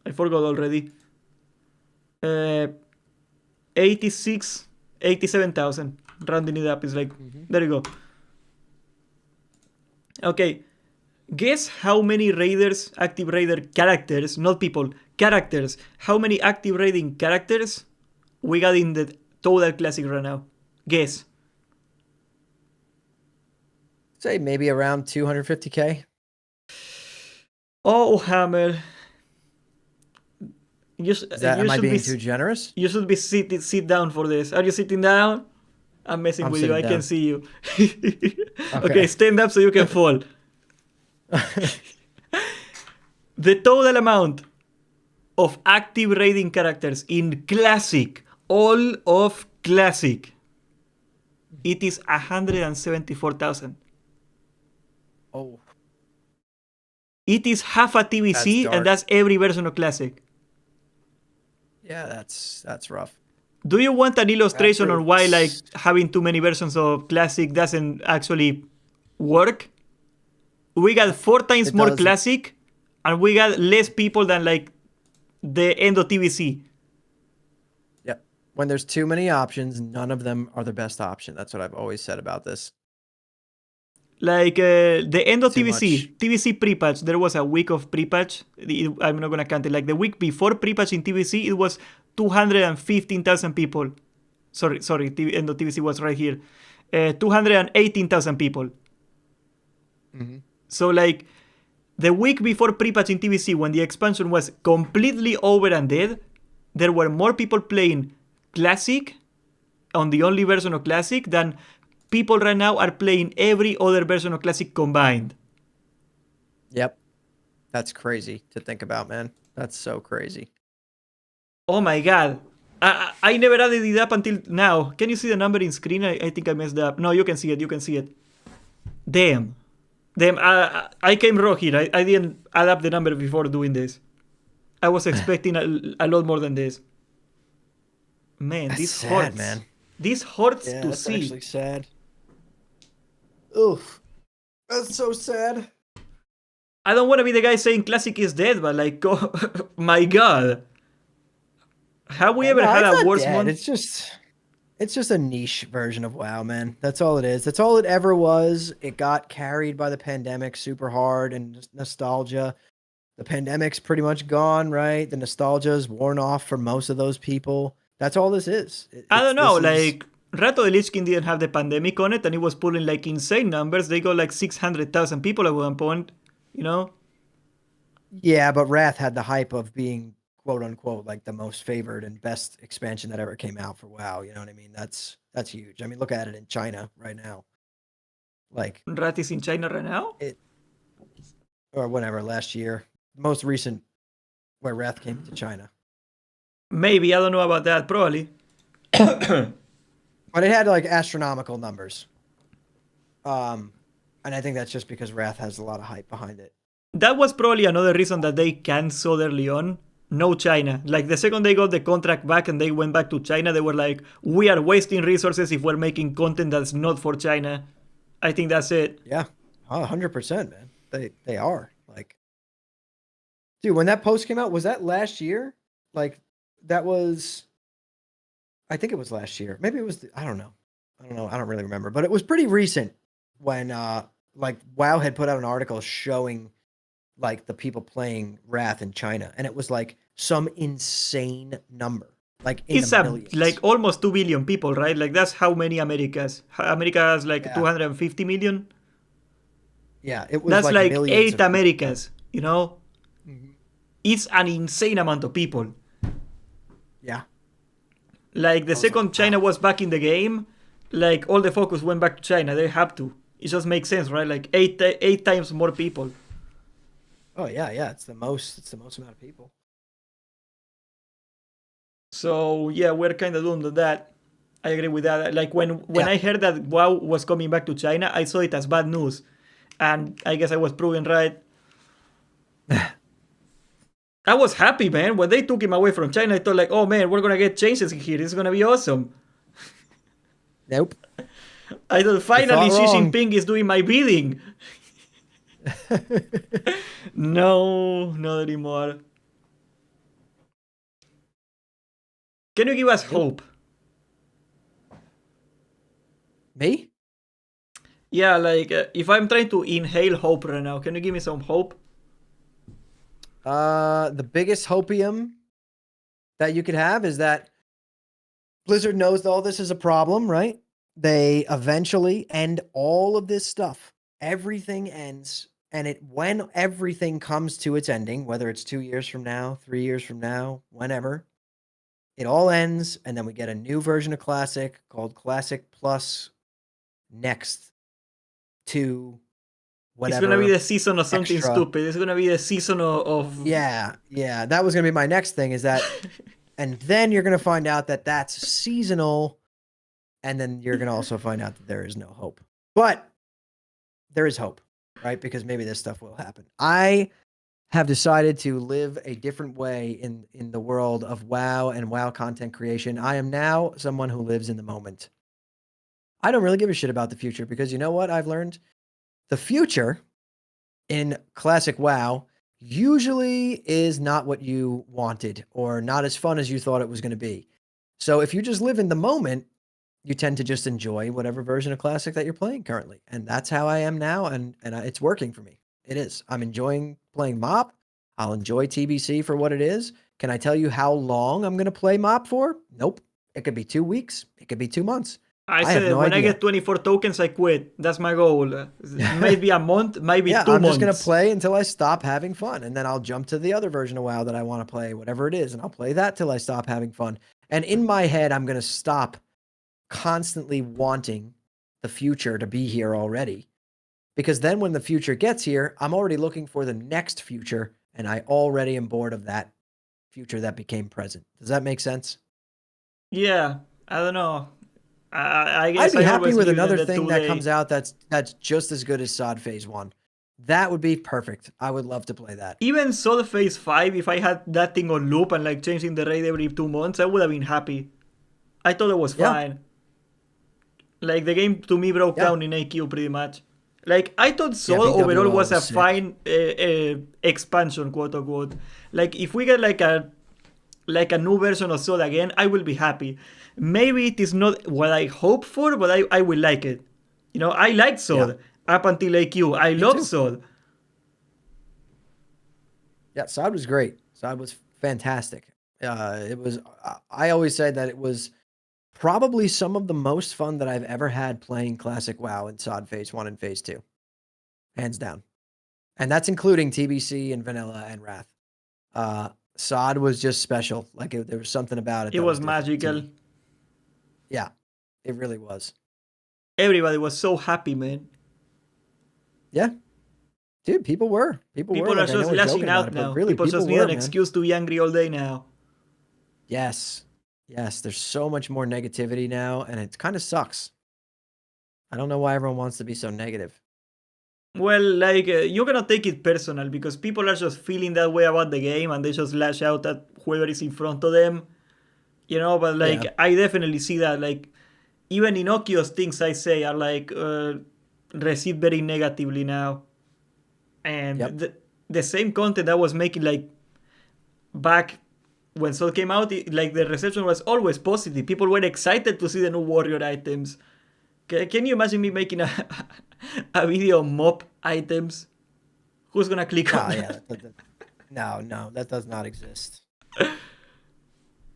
I forgot already. Uh, 86, 87,000. Rounding it up is like, there you go. Okay, guess how many raiders, active raider characters, not people, characters. How many active raiding characters we got in the total classic right now? Guess. Say maybe around 250k. Oh, Hammer. Am I being too generous? You should be sit down for this. Are you sitting down? I'm messing I'm with you. sitting I can down. see you. Okay. Okay, stand up so you can fall. The total amount of active raiding characters in Classic, all of Classic, it is 174,000. Oh, It is half a that's TVC, dark. and that's every version of Classic. Yeah, that's rough. Do you want an illustration on why like Roots. having too many versions of Classic doesn't actually work? We got 4 times It more doesn't. Classic, and we got less people than like the end of TVC. Yep. When there's too many options, none of them are the best option. That's what I've always said about this. Like the end of Too TVC, TVC pre-patch, there was a week of pre-patch. I'm not gonna count it. Like the week before pre-patch in TVC, it was 215,000 people. Sorry, end of TVC was right here. 218,000 people. So like the week before pre-patch in TVC, when the expansion was completely over and dead, there were more people playing Classic on the only version of Classic than people right now are playing every other version of Classic combined. Yep. That's crazy to think about, man. That's so crazy. Oh my god. I never added it up until now. Can you see the number in screen? I think I messed up. No, you can see it. You can see it. Damn. I came raw here. I didn't add up the number before doing this. I was expecting a lot more than this. Man, That's this sad, hurts. man. This hurts Yeah, to that's see. actually sad. Oof. That's so sad. I don't want to be the guy saying Classic is dead, but like, oh, my god. Have we ever had a worse month? It's just a niche version of WoW, man. That's all it is. That's all it ever was. It got carried by the pandemic super hard and nostalgia. The pandemic's pretty much gone, right? The nostalgia's worn off for most of those people. That's all this is. I don't know, like, Rato the Lich King didn't have the pandemic on it, and it was pulling like insane numbers. They got like 600,000 people at one point, you know? Yeah, but Wrath had the hype of being quote unquote like the most favored and best expansion that ever came out for WoW. You know what I mean? That's huge. I mean, look at it in China right now. Like Rat is in China right now? Or whatever, last year. Most recent where Wrath came to China. Maybe, I don't know about that, probably. But it had like astronomical numbers. And I think that's just because Wrath has a lot of hype behind it. That was probably another reason that they canceled early on. No China. Like the second they got the contract back and they went back to China, they were like, we are wasting resources if we're making content that's not for China. I think that's it. Yeah, 100%, man. They are. Like, dude, when that post came out, was that last year? Like, that was, I think it was last year. Maybe it was, I don't know. I don't really remember. But it was pretty recent when, like, WoW had put out an article showing, like, the people playing Wrath in China. And it was, like, some insane number. Like, in It's the millions. like almost 2 billion people, right? Like that's how many Americas. America has like Yeah. 250 million. Yeah, it was That's like millions 8 of Americas, you know? Mhm. It's an insane amount of people. Yeah. Like the was second like, China was back in the game, like all the focus went back to China. They have to. It just makes sense, right? Like eight times more people. Oh yeah, yeah. It's the most. It's the most amount of people. So yeah, we're kind of done with that. I agree with that. Like when Yeah. I heard that WoW was coming back to China, I saw it as bad news, and I guess I was proven right. I was happy, man. When they took him away from China, I thought like, oh man, we're gonna get changes here. This is gonna be awesome. Nope. I thought You finally thought Xi wrong. Jinping is doing my bidding. No, not anymore. Can you give us Nope. hope? Me? Yeah, like if I'm trying to inhale hope right now, can you give me some hope? The biggest hopium that you could have is that Blizzard knows that all this is a problem, right? They eventually end all of this stuff. Everything ends, and it when everything comes to its ending, whether it's 2 years from now, 3 years from now, whenever, it all ends, and then we get a new version of Classic called Classic Plus next to It's gonna be whatever the season of something extra. stupid. It's gonna be the season of Yeah, yeah. That was gonna be my next thing. Is that, and then you're gonna find out that that's seasonal, and then you're gonna also find out that there is no hope. But there is hope, right? Because maybe this stuff will happen. I have decided to live a different way in the world of WoW and WoW content creation. I am now someone who lives in the moment. I don't really give a shit about the future because you know what I've learned? The future in classic WoW usually is not what you wanted or not as fun as you thought it was going to be. So if you just live in the moment, you tend to just enjoy whatever version of classic that you're playing currently. And that's how I am now, and it's working for me. It is. I'm enjoying playing MOP. I'll enjoy TBC for what it is. Can I tell you how long I'm going to play MOP for? Nope. It could be 2 weeks. It could be 2 months. I I have said no when I idea. get 24 tokens, I quit. That's my goal. Maybe a month, maybe Yeah, two I'm just gonna months. play until I stop having fun, and then I'll jump to the other version of WoW that I want to play, whatever it is, and I'll play that till I stop having fun. And in my head, I'm gonna stop constantly wanting the future to be here already, because then when the future gets here, I'm already looking for the next future, and I already am bored of that future that became present. Does that make sense? Yeah, I don't know. I I'd guess be I happy always with live in another the thing that comes 2 day. out that's just as good as SOD Phase One. That would be perfect. I would love to play that. Even so, the phase 5, if I had that thing on loop and like changing the raid every 2 months, I would have been happy. I thought it was Yeah, fine. Like the game to me broke yeah. down in AQ pretty much. Like I thought Yeah, Soul overall BWO was was a sick. fine expansion, quote unquote. Like if we get like a new version of Soul again, I will be happy. Maybe it is not what I hope for, but I will like it. You know, I liked Yeah, Soul up until AQ. I me loved too. Soul. Yeah, Sod was great. Sod was fantastic. It was. I always say that it was probably some of the most fun that I've ever had playing classic WoW in Sod Phase One and Phase Two, hands down. And that's including TBC and Vanilla and Wrath. Sod was just special. Like there was something about it It that was was different to magical. me. Yeah, it really was. Everybody was so happy, man. Yeah, dude, people were People are like, I know just we're lashing joking about out it, but now. really, People just people need were, an man. excuse to be angry all day now. Yes, yes. There's so much more negativity now, and it kind of sucks. I don't know why everyone wants to be so negative. Well, like you cannot take it personal because people are just feeling that way about the game and they just lash out at whoever is in front of them, you know. But like, Yeah. I definitely see that. Like, even innocuous things I say are like received very negatively now, and Yep. the same content I was making like back when Soul came out, like the reception was always positive. People were excited to see the new warrior items. Can you imagine me making a a video on mob items? Who's gonna click on No, yeah. that? No, that does not exist. That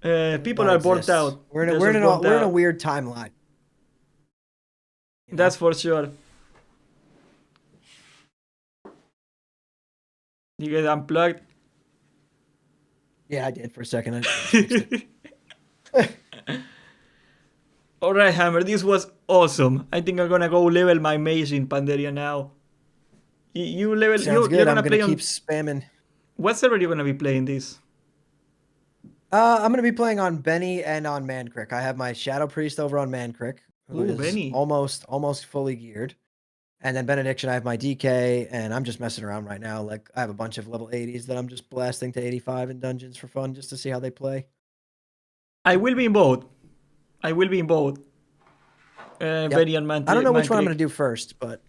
does People not are burnt exist. out. They're just burnt We're in a out. weird timeline. You That's know. for sure. You get unplugged. Yeah, I did for a second. I just fixed it. Alright, Hammer, this was awesome. I think I'm gonna go level my mage in Pandaria now. You level. Sounds You're good. I'm gonna gonna play keep on spamming. what server? You're gonna be playing this? I'm gonna be playing on Benny and on Mancrick. I have my Shadow Priest over on Mancrick, who Ooh, is Benny. almost fully geared. And then Benediction, I have my DK, and I'm just messing around right now. Like I have a bunch of level 80s that I'm just blasting to 85 in dungeons for fun, just to see how they play. I will be in both. I will be in both. Yep. Benny and I don't know Man which one I'm Creek. gonna do first, but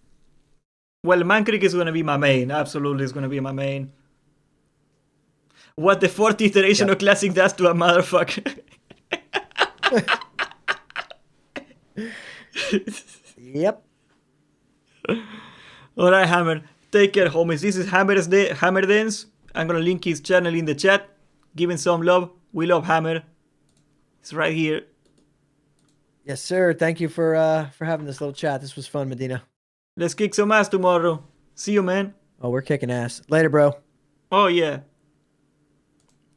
Well, Man Creek is gonna be my main. Absolutely, is gonna be my main. What the fourth iteration yep. of Classic does to a motherfucker. Yep. Alright, Hammer. Take care, homies. This is Hammer Dance. I'm gonna link his channel in the chat. Give him some love. We love Hammer. It's right here. Yes, sir. Thank you for having this little chat. This was fun, Medina. Let's kick some ass tomorrow. See you, man. Oh, we're kicking ass. Later, bro. Oh, yeah.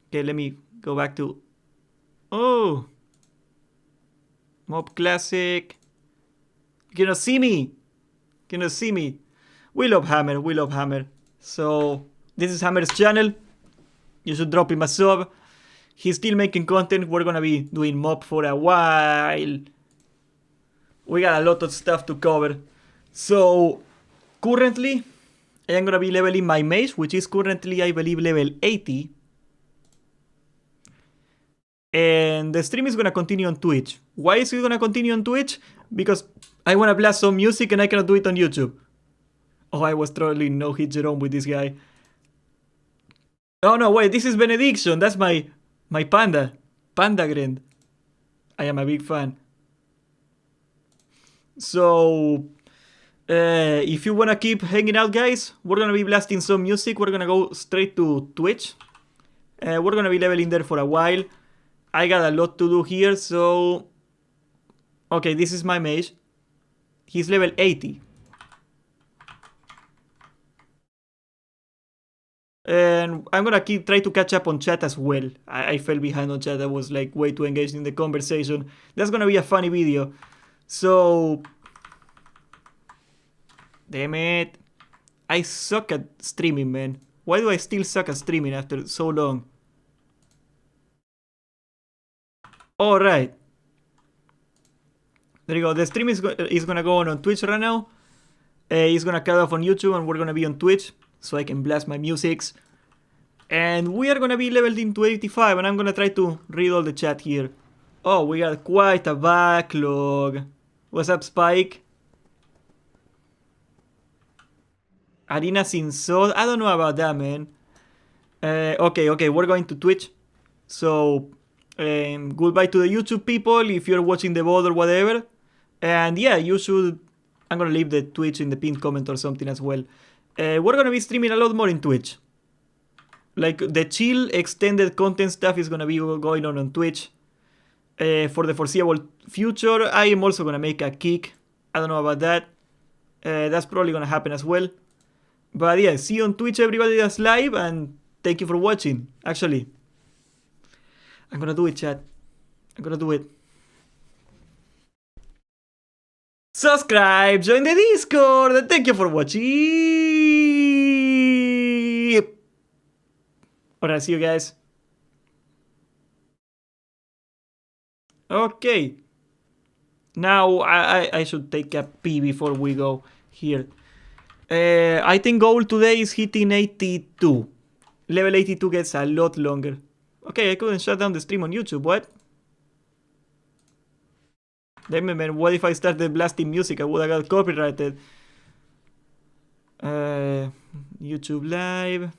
Okay, let me go back to... Oh. Mob Classic. You cannot see me. You cannot see me. We love Hammer. We love Hammer. So, this is Hammer's channel. You should drop him a sub. He's still making content. We're gonna be doing mob for a while. We got a lot of stuff to cover. So, currently, I am gonna be leveling my mage, which is currently, I believe, level 80. And the stream is gonna continue on Twitch. Why is it gonna continue on Twitch? Because I wanna blast some music and I cannot do it on YouTube. Oh, I was trolling no hit Jerome with this guy. Oh no, wait, this is Benediction. That's my panda. Pandagrind. I am a big fan. So, if you wanna keep hanging out, guys, we're gonna be blasting some music. We're gonna go straight to Twitch. We're gonna be leveling there for a while. I got a lot to do here, so... Okay, this is my mage. He's level 80. And I'm gonna try to catch up on chat as well. I fell behind on chat. I was like way too engaged in the conversation. That's gonna be a funny video. So... Damn it. I suck at streaming, man. Why do I still suck at streaming after so long? Alright. There you go. The stream is gonna go on Twitch right now. It's gonna cut off on YouTube and we're gonna be on Twitch. So I can blast my musics. And we are gonna be leveled into 85 and I'm gonna try to read all the chat here. Oh, we got quite a backlog. What's up, Spike? Arena Sin Soul? I don't know about that, man. Okay, we're going to Twitch. So, goodbye to the YouTube people if you're watching the VOD or whatever. And yeah, you should... I'm gonna leave the Twitch in the pinned comment or something as well. We're gonna be streaming a lot more in Twitch. Like, the chill extended content stuff is gonna be going on Twitch. For the foreseeable future, I am also gonna make a kick. I don't know about that. That's probably gonna happen as well. But yeah, see you on Twitch, everybody that's live, and thank you for watching. Actually, I'm gonna do it, chat. I'm gonna do it. Subscribe, join the Discord, and thank you for watching. Alright, see you guys. Okay. Now, I should take a pee before we go here. I think goal today is hitting 82. Level 82 gets a lot longer. Okay, I couldn't shut down the stream on YouTube, what? Damn it, man, what if I started blasting music? I would have got copyrighted. YouTube Live.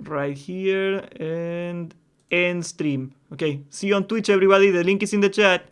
Right here, and end stream. Okay, see you on Twitch, everybody. The link is in the chat.